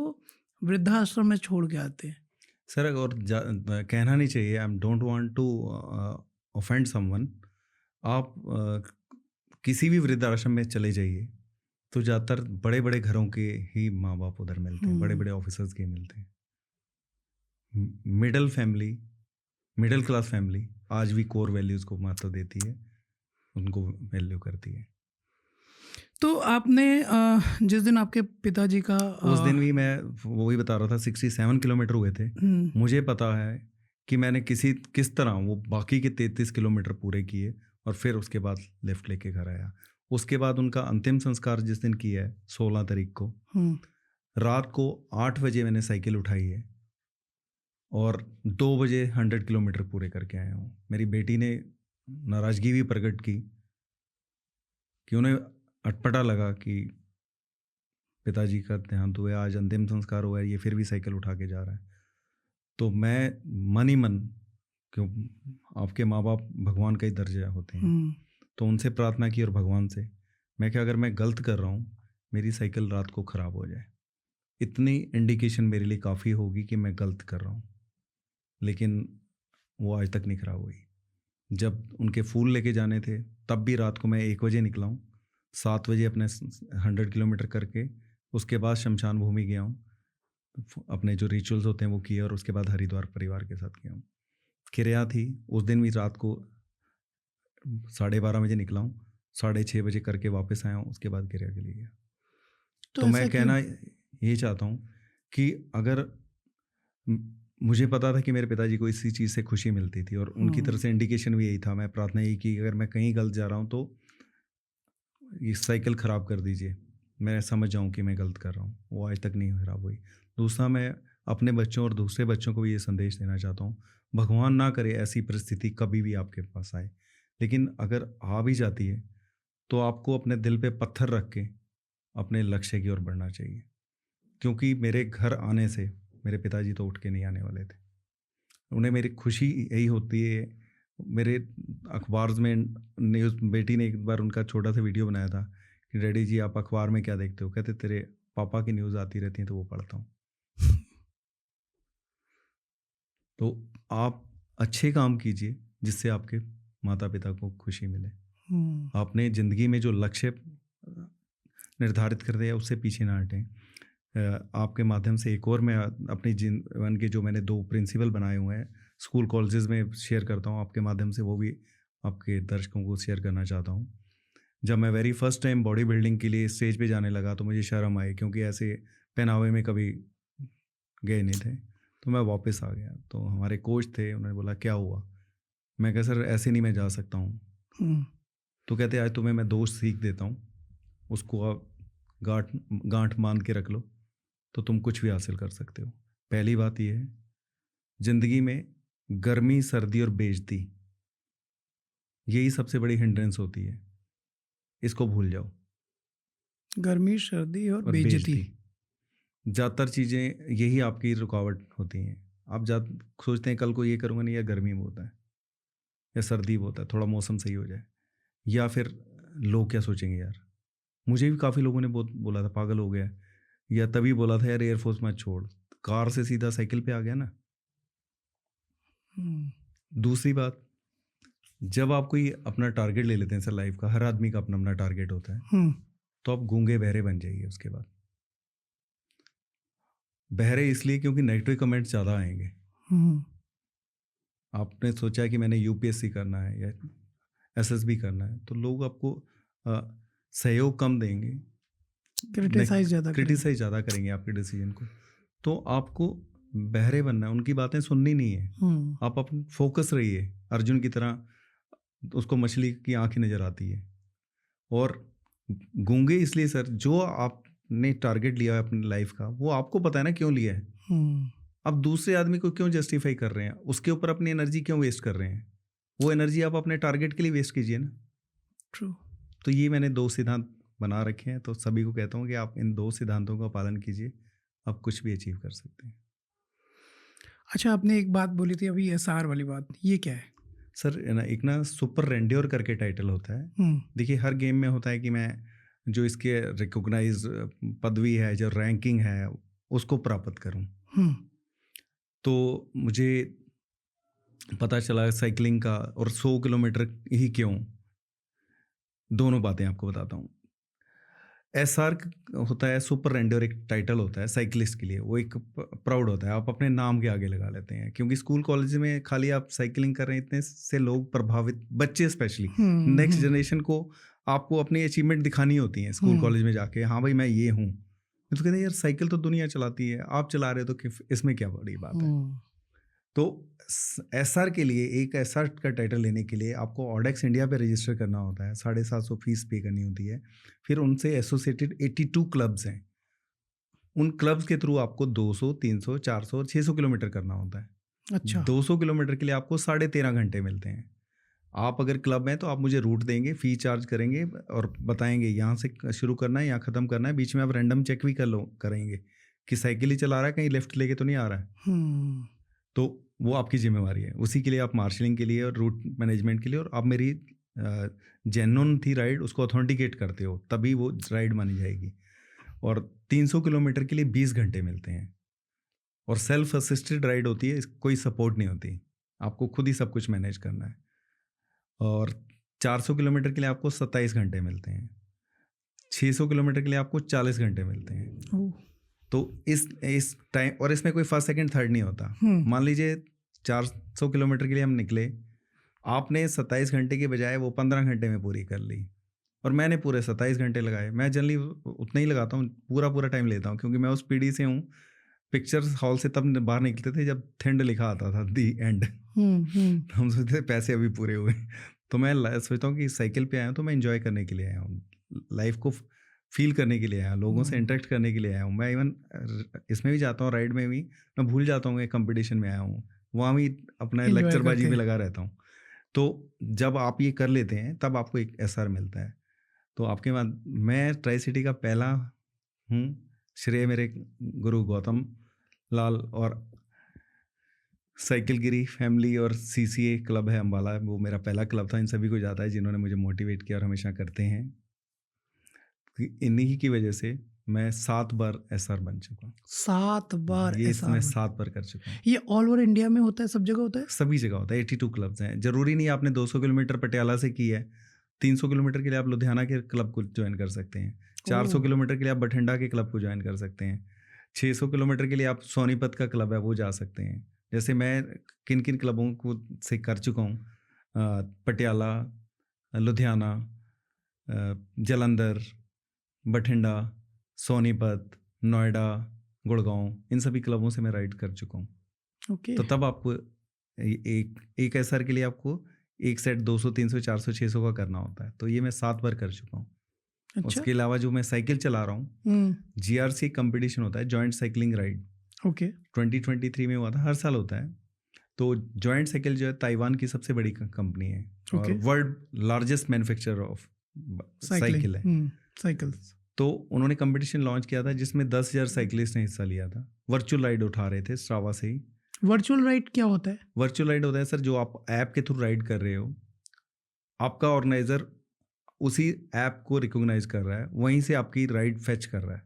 वृद्धाश्रम में छोड़ के आते हैं। सर, और कहना नहीं चाहिए, I don't want to offend someone. आप किसी भी वृद्धाश्रम में चले जाइए तो ज़्यादातर बड़े बड़े घरों के ही माँ बाप उधर मिलते हैं, बड़े बड़े ऑफिसर्स के मिलते हैं। मिडिल क्लास फैमिली आज भी कोर वैल्यूज़ को महत्व देती है, उनको वैल्यू करती है। तो आपने जिस दिन आपके पिताजी का उस दिन भी मैं वही बता रहा था, 67 किलोमीटर हुए थे। मुझे पता है कि मैंने किस तरह वो बाकी के 33 किलोमीटर पूरे किए और फिर उसके बाद लिफ्ट लेके घर आया। उसके बाद उनका अंतिम संस्कार जिस दिन किया है 16 तारीख को, रात को 8 बजे मैंने साइकिल उठाई है और 2 बजे 100 किलोमीटर पूरे करके आया हूँ। मेरी बेटी ने नाराज़गी भी प्रकट की कि उन्हें अटपटा लगा कि पिताजी का देहांत हुआ, आज अंतिम संस्कार हुआ है, ये फिर भी साइकिल उठा के जा रहा है। तो मैं मन ही मन, क्यों, आपके माँ बाप भगवान का ही दर्जा होते हैं, तो उनसे प्रार्थना की और भगवान से मैं क्या, अगर मैं गलत कर रहा हूँ, मेरी साइकिल रात को ख़राब हो जाए, इतनी इंडिकेशन मेरे लिए काफ़ी होगी कि मैं गलत कर रहा हूँ। लेकिन वो आज तक नहीं ख़राब हुई। जब उनके फूल लेके जाने थे तब भी रात को मैं 1 बजे निकला हूँ, 7 बजे अपने 100 किलोमीटर करके उसके बाद शमशान भूमि गया हूँ, अपने जो रिचुअल्स होते हैं वो किए, और उसके बाद हरिद्वार परिवार के साथ गया हूँ। क्रिया थी उस दिन भी, रात को 12:30 बजे निकला हूँ, 6:30 बजे करके वापस आया हूँ, उसके बाद क्रिया के लिए गया। तो मैं कहना ये चाहता हूँ कि अगर मुझे पता था कि मेरे पिताजी को इसी चीज़ से खुशी मिलती थी और उनकी तरफ से इंडिकेशन भी यही था, मैं प्रार्थना यही की, अगर मैं कहीं गलत जा रहा हूँ तो ये साइकिल ख़राब कर दीजिए, मैं समझ जाऊँ कि मैं गलत कर रहा हूँ। वो आज तक नहीं ख़राब हुई। दूसरा, मैं अपने बच्चों और दूसरे बच्चों को भी ये संदेश देना चाहता हूँ, भगवान ना करे ऐसी परिस्थिति कभी भी आपके पास आए, लेकिन अगर आ भी जाती है तो आपको अपने दिल पे पत्थर रख के अपने लक्ष्य की ओर बढ़ना चाहिए, क्योंकि मेरे घर आने से मेरे पिताजी तो उठ के नहीं आने वाले थे। उन्हें मेरी खुशी यही होती है। मेरे अखबार में न्यूज़, बेटी ने एक बार उनका छोटा सा वीडियो बनाया था कि डैडी जी आप अखबार में क्या देखते हो? कहते तेरे पापा की न्यूज़ आती रहती है तो वो पढ़ता हूँ। तो आप अच्छे काम कीजिए जिससे आपके माता पिता को खुशी मिले। आपने ज़िंदगी में जो लक्ष्य निर्धारित कर दिया उससे पीछे ना हटें। आपके माध्यम से एक और मैं अपनी जीवन के जो मैंने 2 प्रिंसिपल बनाए हुए हैं स्कूल कॉलेजेस में शेयर करता हूँ आपके माध्यम से, वो भी आपके दर्शकों को शेयर करना चाहता हूँ। जब मैं very first time body building के लिए स्टेज पे जाने लगा तो मुझे शर्म आई, क्योंकि ऐसे पहनावे में कभी गए नहीं थे। तो मैं वापस आ गया, तो हमारे कोच थे, उन्होंने बोला क्या हुआ? मैं कहा सर ऐसे नहीं मैं जा सकता हूँ। तो कहते आज तुम्हें मैं दोस्त सीख देता हूँ, उसको आप गांठ बांध के रख लो तो तुम कुछ भी हासिल कर सकते हो। पहली बात यह है, जिंदगी में गर्मी, सर्दी और बेइज्जती यही सबसे बड़ी हिंड्रेंस होती है, इसको भूल जाओ। गर्मी, सर्दी और बेइज्जती, ज़्यादातर चीज़ें यही आपकी रुकावट होती हैं। आप सोचते हैं कल को ये करूँगा नहीं, या गर्मी में होता है या सर्दी में होता है, थोड़ा मौसम सही हो जाए, या फिर लोग क्या सोचेंगे यार। मुझे भी काफ़ी लोगों ने बहुत बोला था पागल हो गया, या तभी बोला था यार एयरफोर्स मत छोड़, कार से सीधा साइकिल पे आ गया ना। दूसरी बात, जब आप कोई अपना टारगेट ले लेते हैं सर लाइफ का, हर आदमी का अपना अपना टारगेट होता है, तो आप गूंगे बहरे बन जाइए। उसके बाद बहरे इसलिए क्योंकि नेगेटिव कमेंट्स ज़्यादा आएंगे। आपने सोचा कि मैंने यूपीएससी करना है या एसएसबी करना है, तो लोग आपको सहयोग कम देंगे, क्रिटिसाइज ज़्यादा करेंगे आपके डिसीजन को। तो आपको बहरे बनना है, उनकी बातें सुननी नहीं है। आप अपन फोकस रहिए, अर्जुन की तरह। उसको मछली की आंखें नज़र आती है। और गूंगे इसलिए सर, जो आपने टारगेट लिया है अपनी लाइफ का, वो आपको पता है ना क्यों लिया है। अब दूसरे आदमी को क्यों जस्टिफाई कर रहे हैं, उसके ऊपर अपनी एनर्जी क्यों वेस्ट कर रहे हैं? वो एनर्जी आप अपने टारगेट के लिए वेस्ट कीजिए ना। ट्रू। तो ये मैंने 2 सिद्धांत बना रखे हैं, तो सभी को कहता हूँ कि आप इन 2 सिद्धांतों का पालन कीजिए, आप कुछ भी अचीव कर सकते हैं। अच्छा, आपने एक बात बोली थी अभी, एसआर वाली बात, ये क्या है? सर एक ना सुपर रेंड्योर करके टाइटल होता है। देखिए हर गेम में होता है कि मैं जो इसके रिकॉग्नाइज पदवी है, जो रैंकिंग है, उसको प्राप्त करूं। तो मुझे पता चला साइकिलिंग का, और 100 किलोमीटर ही क्यों, दोनों बातें आपको बताता हूँ। एसआर होता है सुपर रेंड्योर, एक टाइटल होता है साइकिलिस्ट के लिए, वो एक प्राउड होता है, आप अपने नाम के आगे लगा लेते हैं। क्योंकि स्कूल कॉलेज में खाली आप साइकिलिंग कर रहे हैं, इतने से लोग प्रभावित, बच्चे स्पेशली नेक्स्ट जनरेशन को आपको अपनी अचीवमेंट दिखानी होती है स्कूल कॉलेज में जाके, हाँ भाई मैं ये हूँ। तो कहते हैं यार साइकिल तो दुनिया चलाती है, आप चला रहे हो तो इसमें क्या बड़ी बात है। तो एसआर के लिए, एक एसआर का टाइटल लेने के लिए आपको ऑडेक्स इंडिया पे रजिस्टर करना होता है, 750 फीस पे करनी होती है। फिर उनसे एसोसिएटेड 82 क्लब्स हैं, उन क्लब्स के थ्रू आपको 200, 300, 400 और 600 किलोमीटर करना होता है। अच्छा। 200 किलोमीटर के लिए आपको 13.5 घंटे मिलते हैं। आप अगर क्लब में तो आप मुझे रूट देंगे, फी चार्ज करेंगे और बताएंगे यहाँ से शुरू करना है, यहाँ ख़त्म करना है। बीच में आप रैंडम चेक भी करेंगे कि साइकिल ही चला रहा है, कहीं लेफ्ट लेके तो नहीं आ रहा है। तो वो आपकी जिम्मेवारी है। उसी के लिए आप मार्शलिंग के लिए और रूट मैनेजमेंट के लिए, और आप मेरी जेन्युइन थी राइड, उसको ऑथेंटिकेट करते हो, तभी वो राइड मानी जाएगी। और 300 किलोमीटर के लिए 20 घंटे मिलते हैं, और सेल्फ असिस्टेड राइड होती है, कोई सपोर्ट नहीं होती, आपको खुद ही सब कुछ मैनेज करना है। और 400 किलोमीटर के लिए आपको 27 घंटे मिलते हैं, 600 किलोमीटर के लिए आपको 40 घंटे मिलते हैं। तो इस टाइम, और इसमें कोई फर्स्ट सेकंड थर्ड नहीं होता। मान लीजिए 400 किलोमीटर के लिए हम निकले, आपने 27 घंटे के बजाय वो 15 घंटे में पूरी कर ली, और मैंने पूरे 27 घंटे लगाए। मैं जनरली उतना ही लगाता हूँ, पूरा टाइम लेता हूँ, क्योंकि मैं उस पीढ़ी से हूँ। पिक्चर्स हॉल से तब बाहर निकलते थे जब थिंड लिखा आता था, दी एंड। हम सोचते थे पैसे अभी पूरे हुए। तो मैं सोचता हूँ कि साइकिल पे आया हूँ तो मैं एंजॉय करने के लिए आया हूँ, लाइफ को फील करने के लिए आया हूँ, लोगों से इंटरेक्ट करने के लिए आया हूँ। मैं इवन इसमें भी जाता हूँ, राइड में भी मैं भूल जाता हूँ, एक कंपटीशन में आया हूँ, वहाँ भी अपना लेक्चरबाजी में लगा रहता हूँ। तो जब आप ये कर लेते हैं तब आपको एक SR मिलता है। तो आपके बाद मैं ट्राई सिटी का पहला हूँ, श्रेय मेरे गुरु गौतम लाल और साइकिल गिरी फैमिली और CCA क्लब है अम्बाला, वो मेरा पहला क्लब था। इन सभी को जाता है जिन्होंने मुझे मोटिवेट किया और हमेशा करते हैं। इन्हीं की वजह से मैं 7 बार SR बन चुका हूँ। 7 बार ये SR मैं बने। 7 बार कर चुका हूँ। ये ऑल ओवर इंडिया में होता है, सब जगह होता है? सभी जगह होता है। 82 क्लब्स हैं। जरूरी नहीं आपने 200 किलोमीटर पटियाला से की है, 300 किलोमीटर के लिए आप लुधियाना के क्लब को ज्वाइन कर सकते हैं, 400 किलोमीटर के लिए आप बठिंडा के क्लब को ज्वाइन कर सकते हैं, 600 किलोमीटर के लिए आप सोनीपत का क्लब है वो जा सकते हैं। जैसे मैं किन किन क्लबों को से कर चुका हूँ, पटियाला, लुधियाना, जलंधर, बठिंडा, सोनीपत, नोएडा, गुड़गांव, इन सभी क्लबों से मैं राइड कर चुका हूँ। ओके। तो तब आपको एक SR के लिए आपको एक सेट 200, 300, 400, 600 का करना होता है। तो ये मैं 7 बार कर चुका हूँ। अच्छा। उसके अलावा जो मैं साइकिल चला रहा हूँ, GRC कंपटीशन होता है, जॉइंट साइकिलिंग राइड। ओके। 2023 में हुआ था, हर साल होता है। तो जॉइंट साइकिल जो है ताइवान की सबसे बड़ी कंपनी है और world largest manufacturer of cycle है, साइकिल्स। तो उन्होंने कंपटीशन लॉन्च किया था जिसमें 10,000 साइकिलिस्ट ने हिस्सा लिया था। वर्चुअल राइड उठा रहे थे स्ट्रावा से ही। वर्चुअल राइड क्या होता है? वर्चुअल राइड होता है सर, जो आप ऐप के थ्रू राइड कर रहे हो, आपका ऑर्गेनाइजर उसी ऐप को रिकॉग्नाइज कर रहा है, वहीं से आपकी राइड फेच कर रहा है।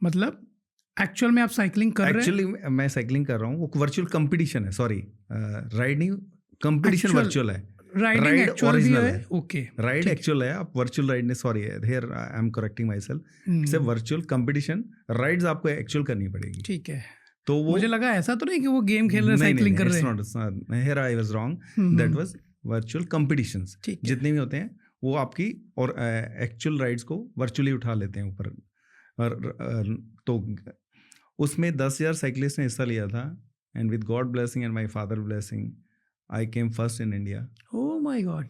मतलब एक्चुअल में आप साइकिलिंग कर रहे हैं? एक्चुअली मैं साइकिलिंग कर रहा हूँ, वो वर्चुअल कंपटीशन है, सॉरी राइड नहीं, कंपटीशन वर्चुअल है, राइडिंग एक्चुअल भी है। ओके, राइड एक्चुअल है, आप वर्चुअल राइड ने, sorry here I am correcting my self, it's virtual competition, rides आपको एक्चुअल करनी पड़ेगी। ठीक है। तो वो मुझे लगा ऐसा तो नहीं कि वो गेम खेल रहे साइकिलिंग कर रहे हैं। Here I was wrong, that was virtual competitions. जितने भी होते हैं वो आपकी और एक्चुअल राइड्स को वर्चुअली उठा लेते हैं ऊपर। और तो उसमें 10,000 साइकिलिस्ट ने हिस्सा लिया था, and with God blessing and my father blessing I came first in India. Oh my God.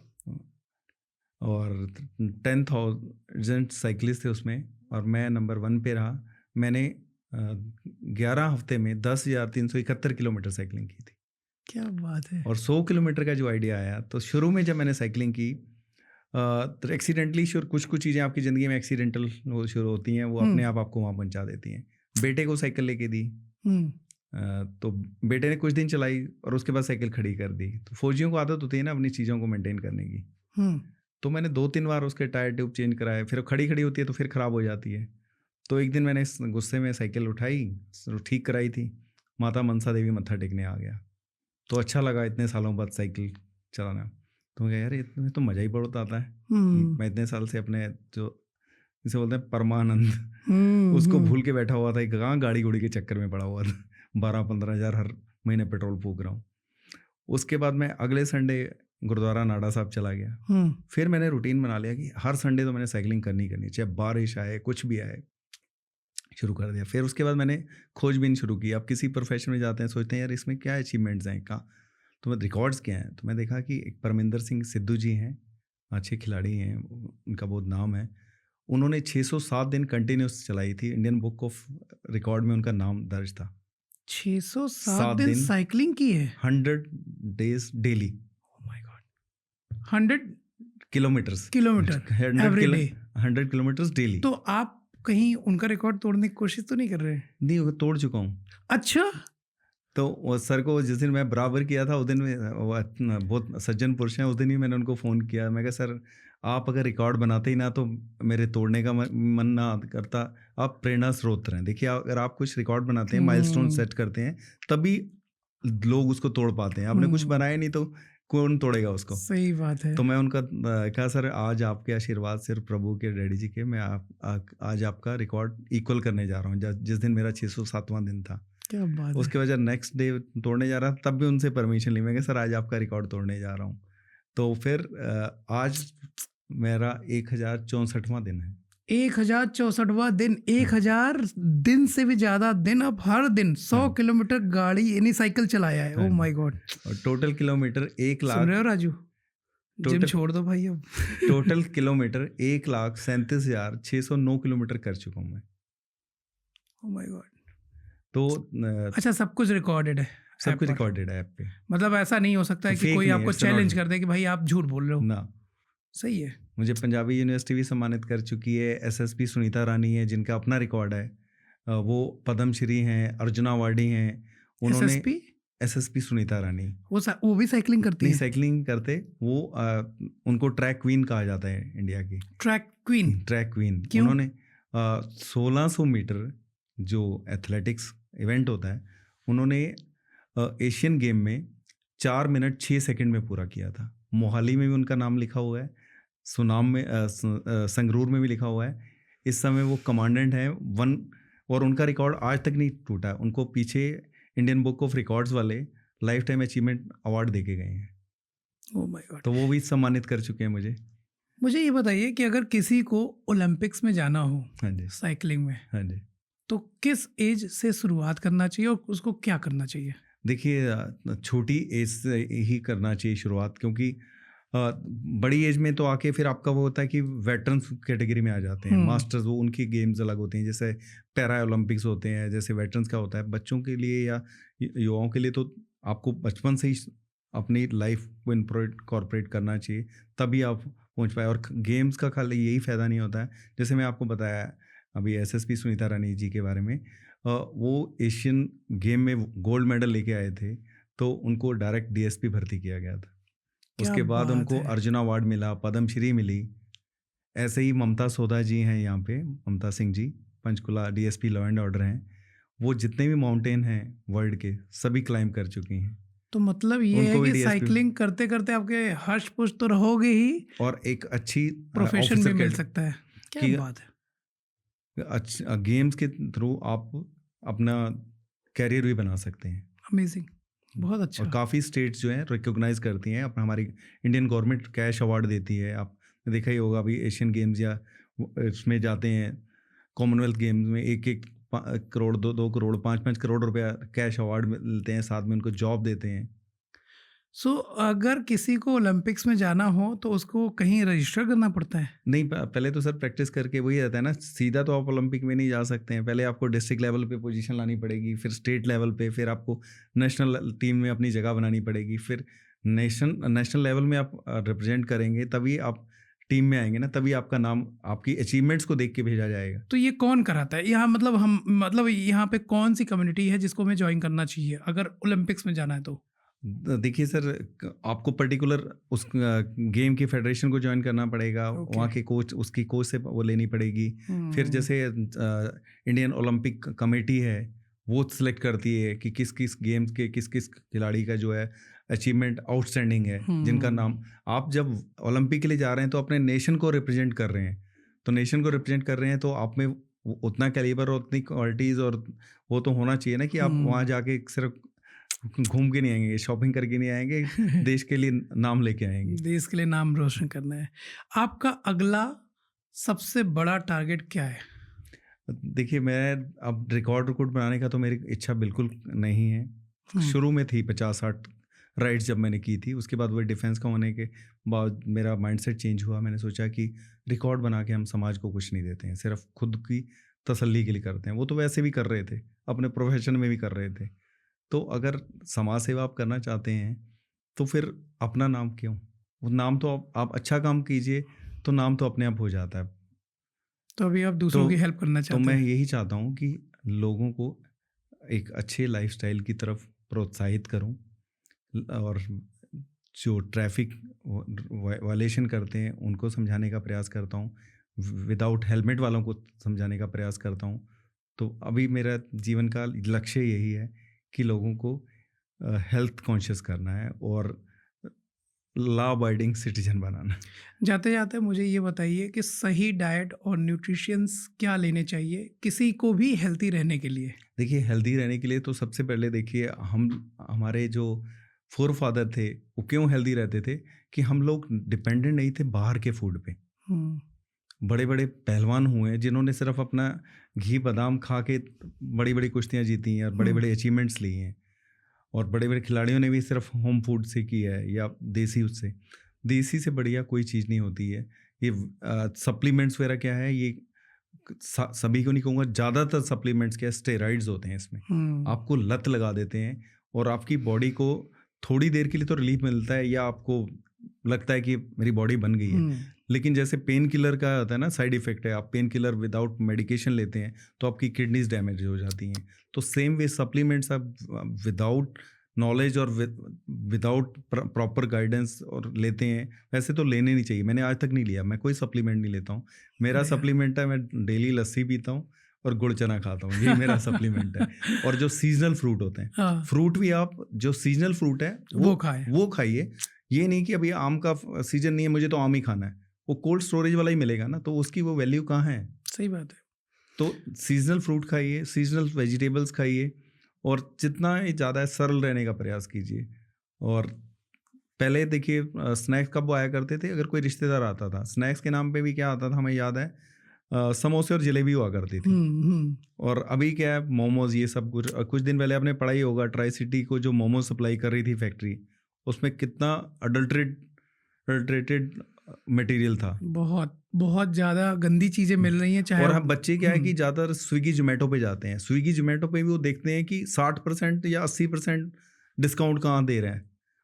और 10,000 साइकिलिस्ट थे उसमें और मैं नंबर 1 पे रहा। मैंने 11 हफ्ते में 10,371 किलोमीटर साइकिलिंग की थी। क्या बात है। और 100 किलोमीटर का जो आइडिया आया, तो शुरू में जब मैंने साइकिलिंग की तो एक्सीडेंटली कुछ चीज़ें आपकी ज़िंदगी में एक्सीडेंटल शुरू होती हैं, वो अपने आप आपको वहाँ पहुँचा देती हैं। बेटे को साइकिल लेके दी, तो बेटे ने कुछ दिन चलाई और उसके बाद साइकिल खड़ी कर दी। तो फौजियों को आदत होती है ना अपनी चीज़ों को मेंटेन करने की। तो मैंने 2-3 बार उसके टायर ट्यूब चेंज कराए, फिर खड़ी होती है तो फिर ख़राब हो जाती है। तो एक दिन मैंने गुस्से में साइकिल उठाई, ठीक कराई थी, माता मनसा देवी मत्था टेकने आ गया। तो अच्छा लगा इतने सालों बाद साइकिल चलाना। तो मैं कहा यार इसमें तो मज़ा ही बहुत आता है। मैं इतने साल से अपने जो जिसे बोलते हैं परमानंद, उसको भूल के बैठा हुआ था, कहाँ गाड़ी गुड़ी के चक्कर में पड़ा हुआ था। 12-15 हज़ार हर महीने पेट्रोल फूक रहा हूँ। उसके बाद मैं अगले संडे गुरुद्वारा नाडा साहब चला गया। फिर मैंने रूटीन बना लिया कि हर संडे तो मैंने साइकिलिंग करनी चाहे बारिश आए कुछ भी आए, शुरू कर दिया। फिर उसके बाद मैंने खोजबीन शुरू की। आप किसी प्रोफेशन में जाते हैं, सोचते हैं यार इसमें क्या अचीवमेंट्स हैं, कहाँ तो मैं रिकॉर्ड्स क्या हैं। तो मैं देखा कि एक परमिंदर सिंह सिद्धू जी हैं, अच्छे खिलाड़ी हैं, उनका बहुत नाम है। उन्होंने 607 दिन कंटिन्यूस चलाई थी, इंडियन बुक ऑफ रिकॉर्ड में उनका नाम दर्ज था। 607 दिन साइकिलिंग की है, 100 days daily. Oh my God, 100 kilometres 100 kilometres daily. तो आप कहीं उनका रिकॉर्ड तोड़ने की कोशिश तो नहीं कर रहे? नहीं, तोड़ चुका हूँ। अच्छा। तो वो सर को जिस दिन मैं बराबर किया था उस दिन बहुत सज्जन पुरुष हैं, उस दिन ही मैंने उनको फ़ोन किया। मैं कहा सर आप अगर रिकॉर्ड बनाते ही ना तो मेरे तोड़ने का मन ना करता, आप प्रेरणा स्रोत रहें। देखिए अगर आप कुछ रिकॉर्ड बनाते हैं, माइलस्टोन सेट करते हैं, तभी लोग उसको तोड़ पाते हैं। आपने कुछ बनाया नहीं तो कौन तोड़ेगा उसको। सही बात है। तो मैं उनका कहा सर आज आपके आशीर्वाद से, प्रभु के, डैडी जी के, मैं आज आपका रिकॉर्ड इक्वल करने जा रहा हूँ जिस दिन मेरा 607वां दिन था। क्या बात उसके बाद जब नेक्स्ट डे तोड़ने जा रहा तब भी उनसे परमिशन ली। मैं कहा सर आज आपका रिकॉर्ड तोड़ने जा रहा हूँ। तो फिर आज मेरा 1064वां दिन है। 1064वां दिन, 1000 दिन से भी ज़्यादा दिन अब हर दिन 100 किलोमीटर गाड़ी यानी साइकिल चलाया है। Oh my God. और टोटल किलोमीटर 1 लाख। सुन रहे हो राजू, जिम छोड़ दो भाई अब। टोटल किलोमीटर 1,37,609 किलोमीटर कर चुका हूँ मैं। Oh my God. तो अच्छा, सब कुछ रिकॉर्डेड है? सब ऐप कुछ पर। रिकॉर्डेड है ऐप पे। मतलब ऐसा नहीं हो सकता है तो कि fake कोई नहीं है, आपको it's चैलेंज not- कर दे कि भाई आप झूठ बोल रहे हो। ना, सही है। मुझे पंजाबी यूनिवर्सिटी भी सम्मानित कर चुकी है। एसएसपी सुनीता रानी है जिनका अपना रिकॉर्ड है, वो पद्मश्री हैं, अर्जुना अवार्डी हैं। उन्होंने एसएसपी एसएसपी सुनीता रानी वो भी साइकिलिंग करती नहीं है? साइकिलिंग करते, वो उनको ट्रैक क्वीन कहा जाता है इंडिया की, ट्रैक क्वीन? Track queen. क्यों? उन्होंने 1600 मीटर जो एथलेटिक्स इवेंट होता है, उन्होंने एशियन गेम में 4 मिनट 6 सेकंड में पूरा किया था। मोहाली में भी उनका नाम लिखा हुआ है, सुनाम में संगरूर में भी लिखा हुआ है। इस समय वो कमांडेंट हैं वन, और उनका रिकॉर्ड आज तक नहीं टूटा है। उनको पीछे इंडियन बुक ऑफ रिकॉर्ड्स वाले लाइफ टाइम अचीवमेंट अवार्ड देके गए हैं, ओह माय गॉड। तो वो भी सम्मानित कर चुके हैं मुझे। मुझे ये बताइए कि अगर किसी को ओलंपिक्स में जाना हो हाँ जी, साइकिलिंग में, हाँ जी। तो किस एज से शुरुआत करना चाहिए और उसको क्या करना चाहिए? देखिए, छोटी एज से ही करना चाहिए शुरुआत, क्योंकि बड़ी एज में तो आके फिर आपका वो होता है कि वेटरन्स कैटेगरी में आ जाते हैं, मास्टर्स, वो उनकी गेम्स अलग होती हैं, जैसे पैरा ओलंपिक्स होते हैं, जैसे वेटरन्स का होता है। बच्चों के लिए या युवाओं के लिए तो आपको बचपन से ही अपनी लाइफ को इनकॉर्पोरेट करना चाहिए, तभी आप पहुंच पाए। और गेम्स का खाली यही फ़ायदा नहीं होता है, जैसे मैं आपको बताया अभी एसएसपी सुनीता रानी जी के बारे में, वो एशियन गेम में गोल्ड मेडल लेके आए थे, तो उनको डायरेक्ट डीएसपी भर्ती किया गया था। उसके बाद उनको अर्जुना अवार्ड मिला, पद्मश्री मिली। ऐसे ही ममता सोधा जी हैं यहाँ पे, Mamta Singh ji, Panchkula DSP law and order हैं। वो जितने भी माउंटेन हैं वर्ल्ड के सभी क्लाइंब कर चुकी हैं। तो मतलब ये है कि साइकिलिंग करते करते आपके हर्ष पुष्ट तो रहोगे ही, और एक अच्छी प्रोफेशन भी मिल सकता है। क्या बात है। अच्छा, गेम्स के थ्रू आप अपना कैरियर भी बना सकते हैं। अमेजिंग, बहुत अच्छा। और काफ़ी स्टेट्स जो हैं रिकॉग्नाइज करती हैं अपना, हमारी इंडियन गवर्नमेंट कैश अवार्ड देती है। आपने देखा ही होगा, अभी एशियन गेम्स या इसमें जाते हैं, कॉमनवेल्थ गेम्स में 1-1 करोड़ 2-2 करोड़ 5-5 करोड़ रुपया कैश अवार्ड मिलते हैं, साथ में उनको जॉब देते हैं। सो अगर किसी को ओलंपिक्स में जाना हो तो उसको कहीं रजिस्टर करना पड़ता है? नहीं, पहले तो सर प्रैक्टिस करके वही रहता है ना, सीधा तो आप ओलंपिक में नहीं जा सकते हैं। पहले आपको डिस्ट्रिक्ट लेवल पे पोजीशन लानी पड़ेगी, फिर स्टेट लेवल पे, फिर आपको नेशनल टीम में अपनी जगह बनानी पड़ेगी, फिर नेशनल लेवल में आप रिप्रेजेंट करेंगे, तभी आप टीम में आएंगे ना, तभी आपका नाम आपकी अचीवमेंट्स को देख के भेजा जाएगा। तो ये कौन कराता है यहाँ? मतलब यहाँ पे कौन सी कम्युनिटी है जिसको हमें ज्वाइन करना चाहिए अगर ओलंपिक्स में जाना है तो? देखिए सर, आपको पर्टिकुलर उस गेम की फेडरेशन को ज्वाइन करना पड़ेगा। वहाँ के कोच, उसकी कोच से वो लेनी पड़ेगी। फिर जैसे इंडियन ओलंपिक कमेटी है, वो सिलेक्ट करती है कि किस किस गेम्स के किस किस खिलाड़ी का जो है अचीवमेंट आउटस्टैंडिंग है, जिनका नाम, आप जब ओलंपिक के लिए जा रहे हैं तो अपने नेशन को रिप्रेजेंट कर रहे हैं, तो नेशन को रिप्रेजेंट कर रहे हैं तो आप में उतना कैलिबर और उतनी क्वालिटीज़ और वो तो होना चाहिए ना कि आप वहाँ जाके सिर्फ घूम के नहीं आएंगे, शॉपिंग करके नहीं आएंगे, देश के लिए नाम लेके आएंगे। देश के लिए नाम रोशन करना है। आपका अगला सबसे बड़ा टारगेट क्या है? देखिए, मैं अब रिकॉर्ड बनाने का तो मेरी इच्छा बिल्कुल नहीं है। शुरू में थी 50-60 राइड्स जब मैंने की थी, उसके बाद वो डिफेंस का होने के बाद मेरा माइंडसेट चेंज हुआ। मैंने सोचा कि रिकॉर्ड बना के हम समाज को कुछ नहीं देते हैं, सिर्फ खुद की तसल्ली के लिए करते हैं। वो तो वैसे भी कर रहे थे, अपने प्रोफेशन में भी कर रहे थे। तो अगर समाज सेवा आप करना चाहते हैं तो फिर अपना नाम क्यों? वो नाम तो आप अच्छा काम कीजिए तो नाम तो अपने आप हो जाता है। तो अभी आप दूसरों की हेल्प करना चाहते हैं? तो मैं यही चाहता हूँ कि लोगों को एक अच्छे लाइफस्टाइल की तरफ प्रोत्साहित करूँ, और जो ट्रैफिक वायलेशन करते हैं उनको समझाने का प्रयास करता हूँ, विदाउट हेलमेट वालों को समझाने का प्रयास करता हूँ। तो अभी मेरा जीवन का लक्ष्य यही है कि लोगों को हेल्थ कॉन्शियस करना है और लॉ अबाइडिंग सिटीजन बनाना। जाते जाते मुझे ये बताइए कि सही डाइट और न्यूट्रिशंस क्या लेने चाहिए किसी को भी हेल्दी रहने के लिए? देखिए, हेल्दी रहने के लिए तो सबसे पहले देखिए, हमारे जो फोर फादर थे वो क्यों हेल्दी रहते थे कि हम लोग डिपेंडेंट नहीं थे बाहर के फूड पे। बड़े बड़े पहलवान हुए जिन्होंने सिर्फ अपना घी बादाम खा के बड़ी बड़ी कुश्तियाँ जीती हैं और बड़े बड़े अचीवमेंट्स लिए हैं, और बड़े बड़े खिलाड़ियों ने भी सिर्फ होम फूड से किया है या देसी उससे। देसी से बढ़िया कोई चीज़ नहीं होती है। ये सप्लीमेंट्स वगैरह क्या है, ये सभी को नहीं कहूँगा, ज़्यादातर सप्लीमेंट्स क्या, स्टेरॉइड्स होते हैं इसमें, आपको लत लगा देते हैं और आपकी बॉडी को थोड़ी देर के लिए तो रिलीफ मिलता है या आपको लगता है कि मेरी बॉडी बन गई है, लेकिन जैसे पेन किलर का होता है ना साइड इफेक्ट है, आप पेन किलर विदाउट मेडिकेशन लेते हैं तो आपकी किडनीज डैमेज हो जाती हैं। तो सेम वे सप्लीमेंट्स आप विदाउट नॉलेज और विदाउट प्रॉपर गाइडेंस और लेते हैं, वैसे तो लेने नहीं चाहिए। मैंने आज तक नहीं लिया, मैं कोई सप्लीमेंट नहीं लेता हूँ। मेरा सप्लीमेंट है, मैं डेली लस्सी पीता हूँ और गुड़ चना खाता हूँ, यही मेरा सप्लीमेंट है। और जो सीजनल फ्रूट होते हैं, फ्रूट भी आप जो सीजनल फ्रूट है वो खाइए। ये नहीं कि अभी आम का सीजन नहीं है मुझे तो आम ही खाना है, वो कोल्ड स्टोरेज वाला ही मिलेगा ना, तो उसकी वो वैल्यू कहाँ है। सही बात है। तो सीजनल फ्रूट खाइए, सीजनल वेजिटेबल्स खाइए और जितना ही ज़्यादा सरल रहने का प्रयास कीजिए। और पहले देखिए स्नैक्स कब आया करते थे, अगर कोई रिश्तेदार आता था स्नैक्स के नाम पे भी क्या आता था हमें याद है, समोसे और जलेबी हुआ करती थी। और अभी क्या है, मोमोज, ये सब कुछ दिन पहले आपने पढ़ा ही होगा, ट्राई सिटी को जो मोमोज सप्लाई कर रही थी फैक्ट्री, उसमें कितना अडल्ट्रेटेड मटेरियल था, बहुत ज़्यादा गंदी चीज़ें मिल रही हैं। चाहे और हम बच्चे क्या है कि ज़्यादातर स्विगी जोमेटो पे जाते हैं, स्विगी जोमेटो पे भी वो देखते हैं कि 60% या 80% डिस्काउंट कहाँ दे रहे हैं।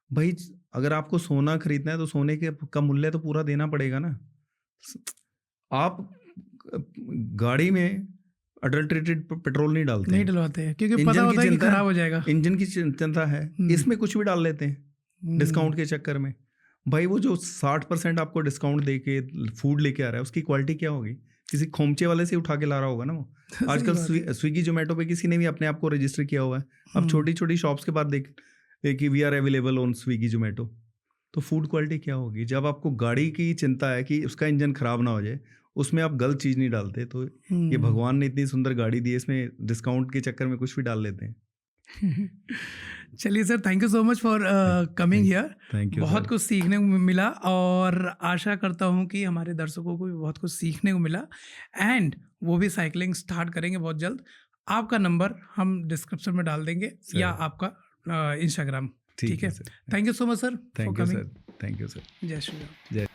भाई अगर आपको सोना खरीदना है तो सोने का मूल्य तो पूरा देना पड़ेगा ना। आप गाड़ी में अडल्ट्रेटेड पेट्रोल नहीं डलवाते हैं क्योंकि पता होता है कि खराब हो जाएगा, इंजन की चिंता है, इसमें कुछ भी डाल लेते हैं डिस्काउंट के चक्कर में। भाई वो जो 60% आपको डिस्काउंट दे के फूड लेके आ रहा है उसकी क्वालिटी क्या होगी, किसी खोमचे वाले से उठा के ला रहा होगा ना वो। आजकल स्विगी जोमेटो पे किसी ने भी अपने आप को रजिस्टर किया हुआ है। अब छोटी छोटी शॉप्स के बाद देख कि we are available on Swiggy Zomato, तो फूड क्वालिटी क्या होगी। जब आपको गाड़ी की चिंता है कि उसका इंजन खराब ना हो जाए, उसमें आप गलत चीज़ नहीं डालते। तो ये भगवान ने इतनी सुंदर गाड़ी दी है, इसमें डिस्काउंट के चक्कर में कुछ भी डाल लेते हैं। चलिए sir, thank you so much for coming here. Thank you. बहुत कुछ सीखने को मिला और आशा करता हूँ कि हमारे दर्शकों को भी बहुत कुछ सीखने को मिला एंड वो भी साइकिलिंग स्टार्ट करेंगे बहुत जल्द। आपका नंबर हम डिस्क्रिप्शन में डाल देंगे या आपका इंस्टाग्राम, ठीक है। Thank you so much sir for coming. Thank you sir. जय श्री राम। जय